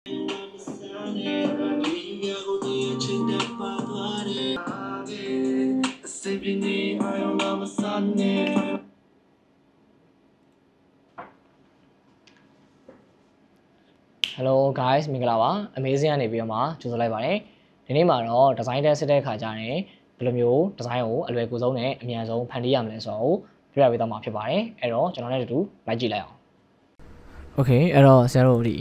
Hello guys မင်္ဂလာပါ Amazing ကနေပြီးတော့မှကြိုဆိုလိုက်ပါတယ်ဒီနေ့မှာတော့ design test စစ်တဲ့အခါကျရင်ဘယ်လိုမျိုး design ကိုအလွယ်ကူဆုံးနဲ့အမြန်ဆုံးဖန်တီးရမလဲဆိုတော့ပြပြပေးသွားမှာဖြစ်ပါတယ်အဲ့တော့ကျွန်တော်နဲ့အတူလိုက်ကြည့်လိုက်အောင် Okay အဲ့တော့ဆရာတို့ဒီ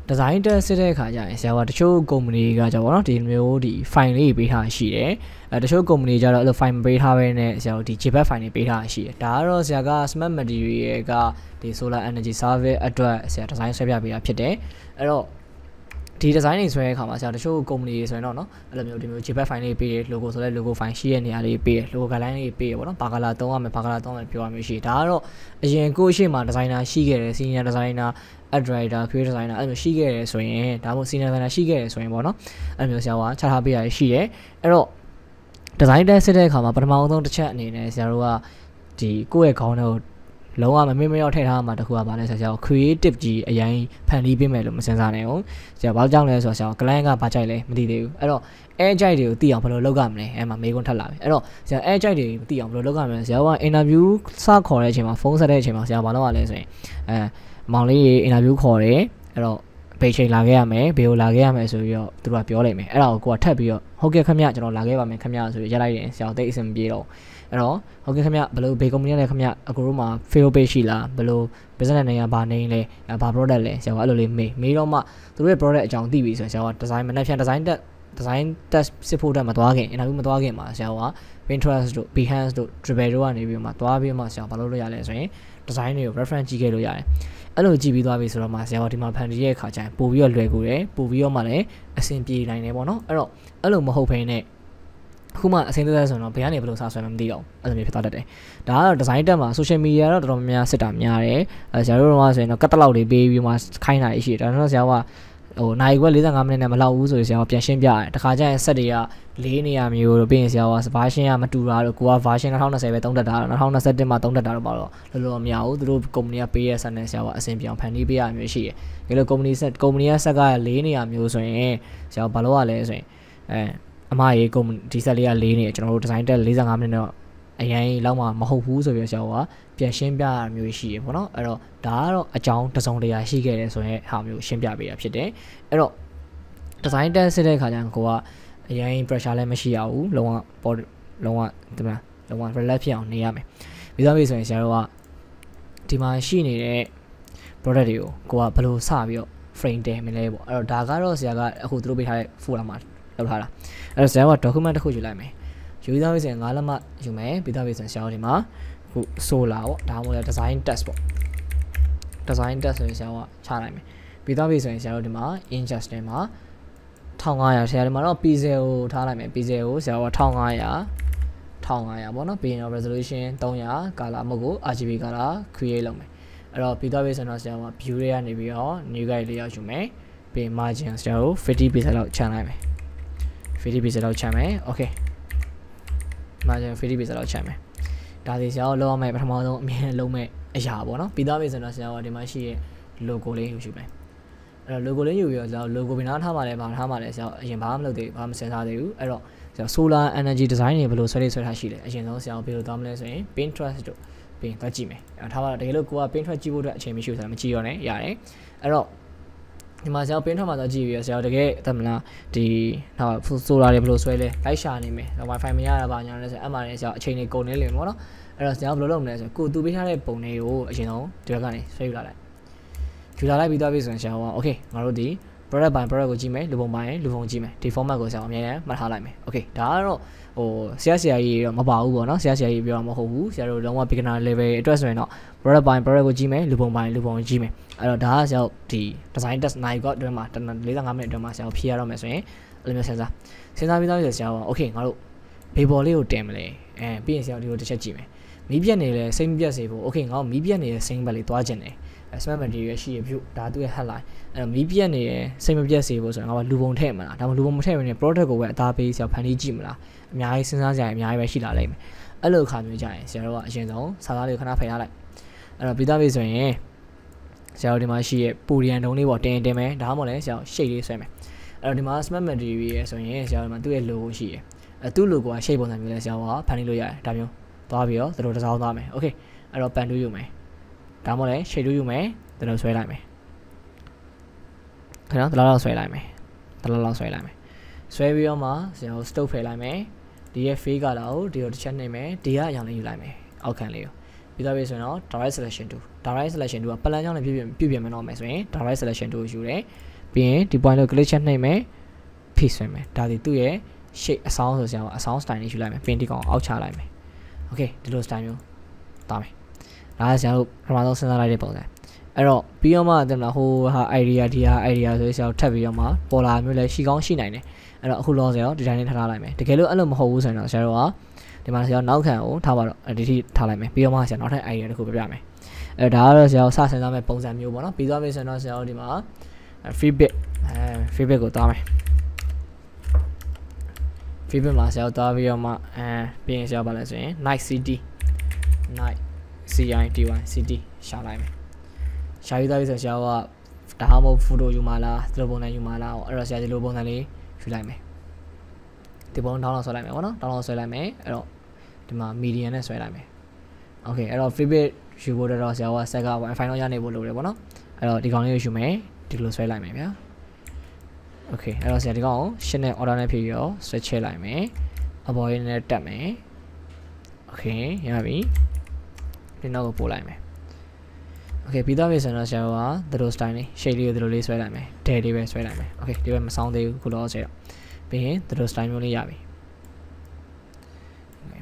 design test စစ်တဲ့အခါကျရင်ဆရာကတချို့ company ကကြောက်ပါတော့ဒီမျိုးဒီ file လေးပေးထားရှိတယ်တချို့ company ကျတော့အဲ့လို file မပေးထားဘဲနဲ့ဆရာတို့ဒီ JPEG file တွေပေးထားရှိတယ်ဒါကတော့ဆရာက smart material ကဒီ solar energy service အတွက်ဆရာ design ဆွဲပြပေးတာဖြစ်တယ်အဲ့တော့ဒီ design တွေဆွဲတဲ့အခါမှာဆရာတချို့ company တွေဆိုရင်တော့เนาะအဲ့လိုမျိုးဒီမျိုး JPEG file လေးပေးတယ် logo ဆိုလဲ logo file ရှိတဲ့နေရာလေးပေးတယ် logo guideline လေးပေးတယ်ပေါ့နော်ဘာ color သုံးရမယ်ဘာ color သုံးရမယ်ပြောရမျိုးရှိဒါကတော့အရင်ကိုရှေ့မှာ designer ရှိခဲ့တယ် senior designer art director creative designer အဲ့လိုရှိခဲ့တယ်ဆိုရင်ဒါမှမဟုတ် senior designer ရှိခဲ့တယ်ဆိုရင်ပေါ့နော်အဲ့လိုမျိုးဆရာကချထားပေးရရှိတယ်အဲ့တော့ design test စစ်တဲ့အခါမှာပထမဆုံးတစ်ချက်အနေနဲ့ဆရာတို့ကဒီကိုယ့်ရဲ့ခေါင်းထဲကိုလုံးဝမမေ့မလျော့ထည့်ထားမှာတခုကပါလဲဆရာက creative ကြီးအရင်ဖန်တီးပေးမယ်လို့မစင်စားနိုင်ဘူးဆရာဘာကြောင့်လဲဆိုတော့ဆရာ client ကဘာကြိုက်လဲမသိသေးဘူးအဲ့တော့ air ကြိုက်တွေကိုသိအောင်ဘယ်လိုလုပ်ရမလဲအဲ့မှာမေးခွန်းထပ်လာပြီအဲ့တော့ဆရာ air ကြိုက်တွေသိအောင်ဘယ်လိုလုပ်ရမလဲဆရာက interview စခေါ်တဲ့အချိန်မှာဖုန်းဆက်တဲ့အချိန်မှာဆရာဘာလုပ်ရလဲဆိုရင်မောင်လေးရေ interview ခေါ်တယ်အဲ့တော့ဘေးချိန်လာခဲ့ရမယ်ဘေးကိုလာခဲ့ရမယ်ဆိုပြီးတော့သူတို့ကပြောလိုက်မယ်အဲ့ဒါကိုကိုကထပ်ပြီးတော့ဟုတ်ကဲ့ခင်ဗျကျွန်တော်လာခဲ့ပါမယ်ခင်ဗျဆိုပြီးရက်လိုက်ရင်ဆရာတိတ်အဆင်ပြေတော့အဲ့တော့ဟုတ်ကဲ့ခင်ဗျဘယ်လိုဘေးကုမ္ပဏီနဲ့ခင်ဗျအကူတို့မှာ fail page ရှိလားဘယ်လို business နဲ့ဘာနေလဲဘာ product လဲဆရာကအဲ့လိုလေးမေးတော့မှသူတို့ရဲ့ product အကြောင်းသိပြီဆိုရင်ဆရာက design မနဲ့ဖြန် design test စစ်ဖို့တက်မသွားခင် interview မသွားခင်မှာဆရာက Pinterest တို့ Behance တို့ Dribbble တို့ကနေပြီးမှသွားပြီးမှဆရာဘာလုပ်လို့ရလဲဆိုရင် design တွေကို reference ကြည့်ခဲ့လို့ရတယ်အဲ့လိုကြည့်ပြီးသွားပြီဆိုတော့မှဆရာကဒီမှာဖန်တီးရဲ့အခါကျရင်ပို့ပြီးတော့လွယ်ကူတယ်ပို့ပြီးတော့မှလည်းအဆင်ပြေနိုင်တယ်ပေါ့နော်အဲ့တော့အဲ့လိုမဟုတ်ဘဲနဲ့အခုမှအဆင်သေးသေးဆိုတော့ဘယ်ကနေဘယ်လိုစဆွဲမှမသိတော့အဲ့လိုမျိုးဖြစ်သွားတတ်တယ်ဒါကတော့ design တက်မှာ social media တော့တော်တော်များများစစ်တာများတယ်ဆရာတို့တော့ဆိုရင်တော့ကတ်တလောက်တွေပေးပြီးမှခိုင်းတာရှိတယ်ဒါတော့ဆရာကဟိုနိုင်ခွဲ45မိနစ်နဲ့မလောက်ဘူးဆိုရင်ဆရာကပြန်ရှင်းပြရတယ်တခါကျရင်ဆက်တွေက4နေရာမျိုးလို့ပြီးရင်ဆရာက version ကမတူတာတော့ကိုက version 2020ပဲသုံးတက်တာ2021မှာသုံးတက်တာတော့ပါတော့လောလောမရဘူးသူတို့ company ကပေးရဆက်နဲ့ဆရာကအဆင်ပြေအောင်ဖန်တီးပေးရမျိုးရှိတယ်ဒီလို company ကဆက်က4နေရာမျိုးဆိုရင်ဆရာဘာလုပ်ရလဲဆိုရင်အမရေ company ဒီဆက်လေးက4နေကျွန်တော်တို့ design တက်45မိနစ်တော့အရင်လောက်မှမဟုတ်ဘူးဆိုပြီးဆရာကပြန်ရှင်းပြရမျိုးရှိရပေါ့နော်အဲ့တော့ဒါကတော့အကြောင်းတစ်စုံတရာရှိခဲ့တယ်ဆိုရင်ဟာမျိုးရှင်းပြပေးတာဖြစ်တယ်အဲ့တော့ design test စစ်တဲ့အခါကျရင်ကိုကအရင် pressure လည်းမရှိရဘူးလုံးဝဒီမှာလုံးဝ relax ဖြစ်အောင်နေရမယ်ပြီးတော့ပြီဆိုရင်ဆရာတို့ကဒီမှာရှိနေတဲ့ product တွေကိုကိုကဘယ်လိုစပြီးတော့ frame တင်မလဲပေါ့အဲ့တော့ဒါကတော့ဆရာကအခုသူတို့ပေးထားတဲ့ folder မှာလောက်ထားတာအဲ့တော့ဆရာက document တစ်ခုယူလိုက်မယ်ယူပြီးသားပြီဆိုရင်5လက်မှတ်ယူမယ်ပြီးသားပြီဆိုရင်ဆရာတို့ဒီမှာအခု solar ပေါ့ဒါမှမဟုတ် design test ပေါ့ design test ဆိုရင်ဆရာကချလိုက်မယ်ပြီးသားပြီဆိုရင်ဆရာတို့ဒီမှာ injustice မှာ1500ဆရာဒီမှာတော့ pixel ကိုထားလိုက်မယ် pixel ကိုဆရာက1500ပေါ့နော်ပြီးရင်တော့ resolution 300 color မဟုတ်ကို RGB color create လုပ်မယ်အဲ့တော့ပြီးသားပြီဆိုတော့ဆရာက view တွေကနေပြီးတော့ new guide လေးရောက်ယူမယ်ပြီး margin ဆရာကို50 pixel လောက်ချန်လိုက်မယ်50 pixel လောက်ချန်မယ် okay margin 50 pixel လောက်ချန်မယ်ဒါစီဆရာတို့လောက်ရမယ်ပထမဆုံးအမြင်လုံးမဲ့အရာပေါ့နော်ပြီးသားပြီဆိုတော့ဆရာကဒီမှာရှိရဲ့ logo လေးယူမယ်အဲ့တော့ logo လေးယူပြီးတော့ဆရာ logo ပင်နားထားမှလည်းထားမှလည်းဆရာအရင်ဘာမှမလုပ်သေးဘူးဘာမှမစဉ်းစားသေးဘူးအဲ့တော့ဆရာ solar energy design တွေဘယ်လိုဆွဲထားရှိလဲအရင်ဆုံးဆရာဘယ်လိုသွားမလဲဆိုရင် Pinterest တို့ပြီးသွားကြည့်မယ်အဲ့ထားပါတော့တကယ်လို့ကိုက Pinterest ကြည့်ဖို့အတွက်အချိန်မရှိဘူးဆိုတော့မကြည့်ရောနဲ့ရတယ်အဲ့တော့ဒီမှာဆရာ Pinterest မှာသွားကြည့်ပြီးတော့ဆရာတကယ်အသက်မလားဒီဟာ solar တွေဘယ်လိုဆွဲလဲလိုက်ရှာနေမယ် wifi မရတာပါညာလဲဆိုအမှန်လည်းဆရာအချိန်တွေကုန်နေလိမ့်မယ်ပေါ့နော်အဲ့တော့ဆရာဘယ်လိုလုပ်မလဲဆိုကိုသူပေးထားတဲ့ပုံတွေကိုအရင်ဆုံးဒီဘက်ကနေဆွဲယူလာလိုက်ယူလာလိုက်ပြီးသွားပြီဆိုရင်ဆရာက okay ငါတို့ဒီ product by product ကိုကြည့်မယ်လူပုံပိုင်းလူပုံကြည့်မယ်ဒီ format ကိုဆရာအမြဲတမ်းမှတ်ထားလိုက်မယ် okay ဒါကတော့ဟိုဆရာကြီးတော့မပါဘူးပေါ့နော်ဆရာကြီးပြောတာမဟုတ်ဘူးဆရာတို့လုံးဝ beginner level အတွက်ဆိုရင်တော့ product by product ကိုကြည့်မယ်လူပုံပိုင်းလူပုံကြည့်မယ်အဲ့တော့ဒါကဆရာဒီ design test နိုင်ကအတွင်းမှာ45မိနစ်အတွင်းမှာဆရာဖြေရတော့မယ်ဆိုရင်အဲ့လိုမျိုးစဉ်းစားပြီးသားပြီဆိုဆရာက okay ငါတို့ဘေဘော်လေးကိုတင်မလဲပြီးရင်ဆရာဒီကိုတစ်ချက်ကြည့်မယ်မီးပြက်နေလဲစိတ်မပြတ်စေဖို့ okay ငါတို့မီးပြက်နေတဲ့စိတ်ဘက်လေးသွားကျင်တယ်smart material ရှိရပြုဒါသူ့ရဲ့ headline အဲ့တော့မီးပြက်နေရစိတ်မပြတ်စေဖို့ဆိုရင်ငါကလူပုံထည့်မလားဒါမှလူပုံမထည့်ဘဲနဲ့ product ကိုပဲအသားပေးဆရာဖန်တီးကြည့်မလားအများကြီးစဉ်းစားကြရင်အများကြီးပဲရှိလာလိမ့်မယ်အဲ့လိုအခါမျိုးကြရင်ဆရာတို့ကအရင်ဆုံးစာသားလေးကိုခဏဖယ်ထားလိုက်အဲ့တော့ပြီးသားပြီဆိုရင် ဆရာတို့ဒီမှာရှိရဲ့ပူရီယန်တုံးလေးပေါ့တင်မယ်ဒါမှမဟုတ်လဲဆရာတို့ shape လေးဆွဲမယ်အဲ့တော့ဒီမှာ smart material ရယ်ဆိုရင်ဆရာတို့ဒီမှာသူ့ရဲ့ logo ရှိရယ်သူ့ logo က shape ပုံစံမျိုးလဲဆရာတို့ကဖန်တီးလို့ရတယ်ဒါမျိုးသွားပြီးတော့သူတို့တစ်စောင်းသွားမယ် okay အဲ့တော့ pen 2ယူမယ်ဒါမှမဟုတ်လဲ shape 2ယူမယ်သူတို့ဆွဲလိုက်မယ်ခင်ဗျာတလားလောက်ဆွဲလိုက်မယ်တလားလောက်ဆွဲလိုက်မယ်ဆွဲပြီးတော့မှဆရာတို့ stop ဖယ်လိုက်မယ်ဒီရဲ့ fade ကလာကိုဒီလိုတစ်ချက်နှိပ်မယ်ဒီကအရောင်လေးယူလိုက်မယ်အောက်ခံလေးကိုပြီးသွားပြီဆိုရင်တော့ direct selection 2 direct selection 2ကပလန်ကြောင်းနဲ့ပြုပြင်မယ်တော့မယ်ဆိုရင် direct selection 2ကိုယူတယ်ပြီးရင်ဒီ point ကို click ချက်နှိပ်မယ် piece ဆွဲမယ်ဒါဒီသူ့ရဲ့ shape အဆောင်ဆိုဆရာကအဆောင် style လေးယူလိုက်မယ်ပင်ဒီကောင်အောက်ချလိုက်မယ် okay ဒီလို style မျိုးသွားမယ်ဒါဆရာတို့ပထမဆုံးစဉ်းစားလိုက်တဲ့ပုံစံအဲ့တော့ပြီးတော့မှတင်မလားဟိုဟာ idea ဒီဟာ idea ဆိုဆရာတို့ထပ်ပြီးတော့မှပေါ်လာမျိုးလဲရှိကောင်းရှိနိုင်တယ်အဲ့တော့အခုလောဆရာတို့ဒီတိုင်းလေးထားလိုက်မယ်တကယ်လို့အဲ့လိုမဟုတ်ဘူးဆိုရင်တော့ဆရာတို့ကဒီမှာဆရာတို့နောက်ခံကိုထားပါတော့ဒီထိထားလိုက်မယ်ပြီးတော့မှဆရာနောက်ထပ် idea တစ်ခုပြပြမယ်အဲ့ဒါကတော့ဆရာတို့စစဉ်းစားမဲ့ပုံစံမျိုးပေါ့နော်ပြီးသွားပြီဆိုရင်တော့ဆရာတို့ဒီမှာ feedback feedback ကိုသွားမယ် feedback မှာဆရာတို့သွားပြီးတော့မှပြီးရင်ဆရာတို့ပါလဲဆိုရင် night city night city ရှာလိုက်မယ်ရှာယူသွားပြီဆိုဆရာတို့ကဒါမှမဟုတ် photo ယူမှာလားဒီလိုပုံစံယူမှာလားအဲ့တော့ဆရာဒီလိုပုံစံလေးယူလိုက်မယ်ဒီပုံတောင်းလောက်ဆွဲလိုက်မယ်ပေါ့နော်တောင်းလောက်ဆွဲလိုက်မယ်အဲ့တော့ဒီမှာ medium နဲ့ဆွဲလိုက်မယ် okay အဲ့တော့ feedback ယူဖို့တော့ဆရာက set က wifi တော့ရနေဖို့လိုတယ်ပေါ့နော်အဲ့တော့ဒီကောင်လေးကိုယူမယ်ဒီလိုဆွဲလိုက်မယ်ဗျာ okay အဲ့တော့ဆရာဒီကောင်ကိုရှင်းနဲ့ order နဲ့ဖြည့်ပြီးတော့ဆွဲချဲလိုက်မယ်အပေါ်ရင်းနဲ့တက်မယ် okay ရပြီဒီနောက်ကိုပို့လိုက်မယ် okay ပြီးသွားပြီဆိုတော့ဆရာကဒီလို style လေး shape လေးကိုဒီလိုလေးဆွဲလိုက်မယ်ဒဲလေးပဲဆွဲလိုက်မယ် okay ဒီဘက်မဆောင်းသေးဘူးခုတော့ဆရာပြီးရင်ဒီလို style မျိုးလေးရပြီ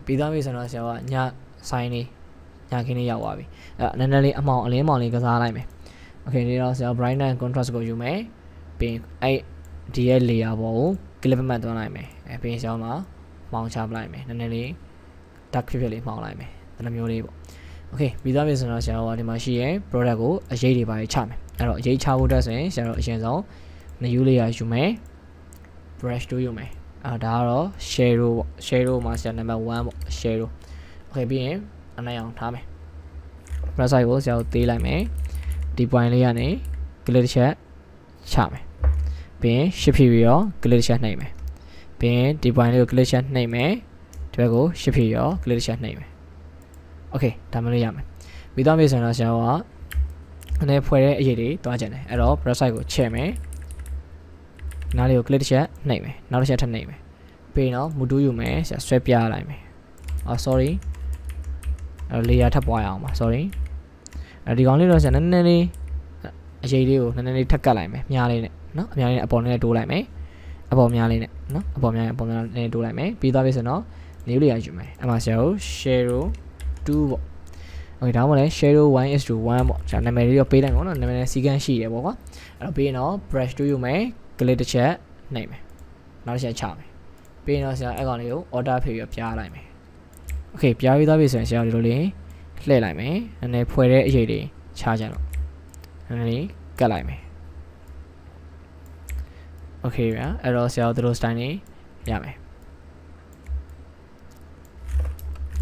ပြီးသွားပြီဆိုတော့ဆရာကညဆိုင်လေးညခင်းလေးရောက်သွားပြီအဲ့နည်းနည်းလေးအမောင်အလင်းမောင်လေးကစားလိုက်မယ် okay ဒီတော့ဆရာ brightness and contrast ကိုယူမယ်ပြီးရင်အဲ့ဒီရဲ့ layer ပေါ်ကို clip မှတ်သွင်းလိုက်မယ်ပြီးရင်ဆရာကမောင်ချပလိုက်မယ်နည်းနည်းလေး dark ဖြစ်လေးမှောင်လိုက်မယ်ဒီလိုမျိုးလေးပေါ့ okay ပြီးသွားပြီဆိုတော့ဆရာကဒီမှာရှိရဲ့ product ကိုအရေးတွေပါချမယ်အဲ့တော့အရေးချဖို့အတွက်ဆိုရင်ဆရာတို့အရင်ဆုံး new layer ယူမယ် brush 2ယူမယ်ဒါကတော့ shadow ပေါ့ shadow မှာဆရာ number 1ပေါ့ shadow okay ပြီးရင်အနိုင်အောင်ထားမယ် brush size ကိုဆရာတို့သေးလိုက်မယ်ဒီ point လေးကနေ click ချက်ချမယ်ပြီးရင် shift ပြီးတော့ click ချက်နှိပ်မယ်ပြီးရင်ဒီ point လေးကို click ချက်နှိပ်မယ်ဒီဘက်ကို shift ပြီးတော့ click ချက်နှိပ်မယ် okay ဒါမှလည်းရမယ်ပြီးတော့ပြီဆိုရင်တော့ဆရာကအနေဖွဲ့တဲ့အရေးတွေတွားကြတယ်အဲ့တော့ brush size ကိုချဲ့မယ်နားလေးကို click တစ်ချက်နှိပ်မယ်နောက်တစ်ချက်ထပ်နှိပ်မယ်ပြီးရင်တော့မူတူးယူမယ်ဆရာဆွဲပြလိုက်မယ်sorry layer ထပ်ပွားရအောင်ပါ sorry ဒီကောင်လေးတော့ဆရာနည်းနည်းလေးအရေးလေးကိုနည်းနည်းလေးထပ်ကတ်လိုက်မယ်မြားလေးနဲ့နော်အများလေးနဲ့အပေါ်နဲ့တိုးလိုက်မယ်အပေါ်မြားလေးနဲ့နော်အပေါ်မြားနဲ့တိုးလိုက်မယ်ပြီးသွားပြီဆိုတော့ new layer ယူမယ်အဲ့မှာဆရာတို့ shadow 2ပေါ့ okay ဒါမှမဟုတ်လဲ shadow 1:1ပေါ့ကျွန်တော်နာမည်လေးတော့ပေးလိုက်ပါတော့နာမည်နဲ့စီကန်းရှိတယ်ပေါ့ကွာအဲ့တော့ပြီးရင်တော့ brush 2ယူမယ် click တစ်ချက်နှိပ်မယ်နောက်တစ်ချက်ချမယ်ပြီးရင်တော့ဆရာအဲ့ကောင်လေးကို order ဖြည့်ပြီးပြားလိုက်မယ် okay ပြားပြီးသွားပြီဆိုရင်ဆရာဒီလိုလေးလှည့်လိုက်မယ်နည်းနည်းဖွဲ့တဲ့အရေးတွေချကြတော့နည်းနည်းလေးကတ်လိုက်မယ် okay ဗျာအဲ့တော့ဆရာတို့ style လေးရမယ်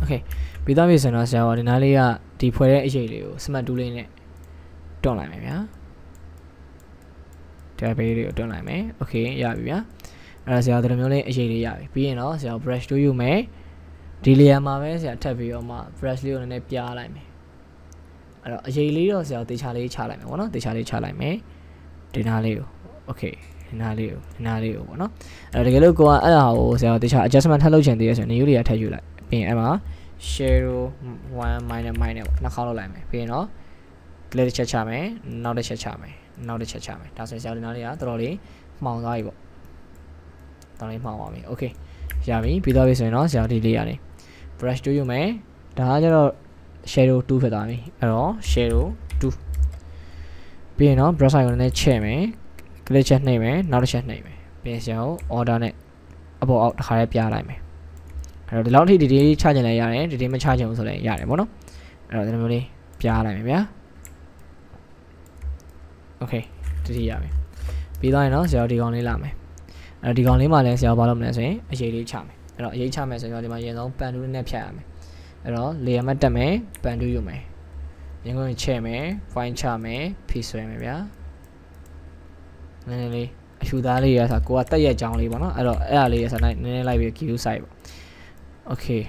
okay ပြီးသွားပြီဆိုတော့ဆရာကဒီနားလေးကဒီဖွဲ့တဲ့အရေးလေးကို smart tool လေးနဲ့တွန်းလိုက်မယ်ဗျာဒီဘေးလေးကိုတွန်းလိုက်မယ် okay ရပြီဗျာအဲ့ဒါဆရာဒီလိုမျိုးလေးအရေးလေးရပြီပြီးရင်တော့ဆရာ brush 2ယူမယ်ဒီ layer မှာပဲဆရာထပ်ပြီးတော့မှ brush လေးကိုနည်းနည်းပြားလိုက်မယ်အဲ့တော့အရေးလေးတော့ဆရာတေချာလေးချလိုက်မယ်ပေါ့နော်တေချာလေးချလိုက်မယ်ဒီနားလေးကို okay ဒီနားလေးကိုပေါ့နော်အဲ့တော့တကယ်လို့ကိုကအဲ့ဒါကိုဆရာတေချာ adjustment ထပ်လုပ်ချင်သေးရဆိုရင် new layer ထပ်ယူလိုက်ပြီးရင်အဲ့မှာ shadow 1 minus ပေါ့နှစ်ခေါက်လုပ်လိုက်မယ်ပြီးရင်တော့ click တစ်ချက်ချမယ်နောက်တစ်ချက်ချမယ်နောက်တစ်ချက်ချမယ်ဒါဆိုရင်ဆရာဒီနားလေးကတော်တော်လေးမှောင်သွားပြီပေါ့တော်လေးမှောင်ပါပြီ okay ရပြီပြီးသွားပြီဆိုရင်တော့ဆရာဒီလေးရတယ် brush 2ယူမယ်ဒါကကျတော့ shadow 2ဖြစ်သွားပြီအဲ့တော့ shadow 2ပြီးရင်တော့ brush size ကိုလည်းချဲ့မယ် click ချက်နှိပ်မယ်နောက်တစ်ချက်နှိပ်မယ်ပြီးရင်ဆရာကို order နဲ့အပေါ်အောက်တစ်ခါလေးပြလိုက်မယ်အဲ့တော့ဒီလောက်ထိဒီချချင်လဲရတယ်ဒီမချချင်ဘူးဆိုလည်းရတယ်ပေါ့နော်အဲ့တော့ဒီလိုမျိုးလေးပြလိုက်မယ်ဗျာ okay ဒီရပြီပြီးသွားရင်တော့ဆရာဒီကောင်လေးလာမယ်အဲ့တော့ဒီကောင်လေးမှာလည်းဆရာဘာလုပ်မလဲဆိုရင်အရေးလေးချမယ်အဲ့တော့အရေးချမယ်ဆိုရင်ဒီမှာအရင်ဆုံး pen tool နဲ့ဖြတ်ရမယ်အဲ့တော့ layer မှာတက်မယ် pen tool ယူမယ် ရင်ကုန်ချဲ့မယ် point ချမယ်ဖြည့်ဆွဲမယ်ဗျာနည်းနည်းလေးအဖြူသားလေးရဆိုကိုကတက်ရက်ကြောင်းလေးပေါ့နော်အဲ့တော့အဲ့ဒါလေးရဆိုနည်းနည်းလိုက်ပြီး queue site ပေါ့ okay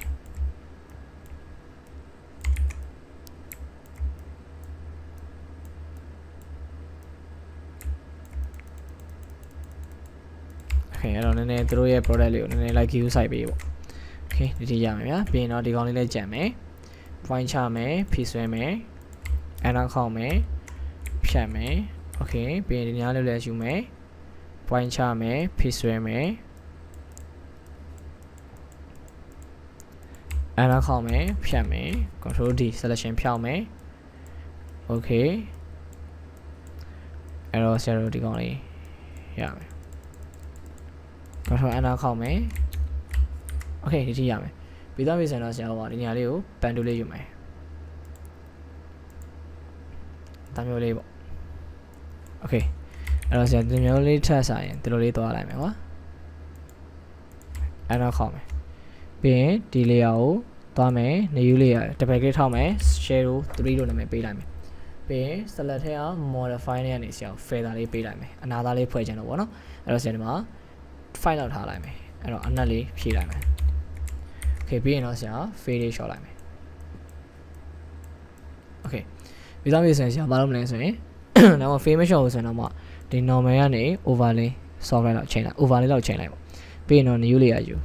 okay အဲ့တော့နည်းနည်းတို့ရဲ့ product လေးကိုနည်းနည်းလိုက် queue site ပေးပေါ့ okay ဒီရမယ်ဗျာပြီးရင်တော့ဒီကောင်လေးလည်းကြံမယ် point ချမယ်ဖြည့်ဆွဲမယ်အဲ့နောက်ခေါက်မယ်ဖြတ်မယ် okay ပြီးရင်ဒီညာလေးလည်းယူမယ် point ချမယ်ဖြည့်ဆွဲမယ်အဲ့နောက်ခေါက်မယ်ဖြတ်မယ် control D selection ဖြောက်မယ် okay အဲ့တော့ဆရာတို့ဒီကောင်လေးရမယ် control အဲ့နောက်ခေါက်မယ် okay ဒီရမယ်ပြီးတော့ပြီဆိုတော့ဆရာတို့ဒီညာလေးကိုပန်တူလေးယူမယ်တမျိုးလေးပေါ့ okay အဲ့တော့ဆရာဒီမျိုးလေးထပ်ဆိုင်ရင်ဒီလိုလေးသွားလိုက်မယ်ကွာအဲ့တော့ခေါက်မယ်ပြီးရင်ဒီလေယာကိုသွားမယ်နေယူလေးရတပယ်ကလေးထောက်မယ် share ကို3လို့နာမည်ပေးလိုက်မယ်ပြီးရင် select ထဲက modify နဲ့ကနေဆရာ feather လေးပေးလိုက်မယ်အနာသားလေးဖွဲ့ချင်တော့ဗောနော်အဲ့တော့ဆရာဒီမှာ file လောက်ထားလိုက်မယ်အဲ့တော့အနက်လေးဖြည့်လိုက်မယ် okay ပြီးရင်တော့ဆရာ fade လေး short လိုက်မယ် okay ပြီးသားပြီဆိုရင်ဆရာမလုပ်မလဲဆိုရင်နောက် fade မ short ဘူးဆိုရင်တော့ဒီ normal ကနေ overlay software လောက်ချိန်လိုက် overlay လောက်ချိန်လိုက်ပေါ့ပြီးရင်တော့ new လေးရယူ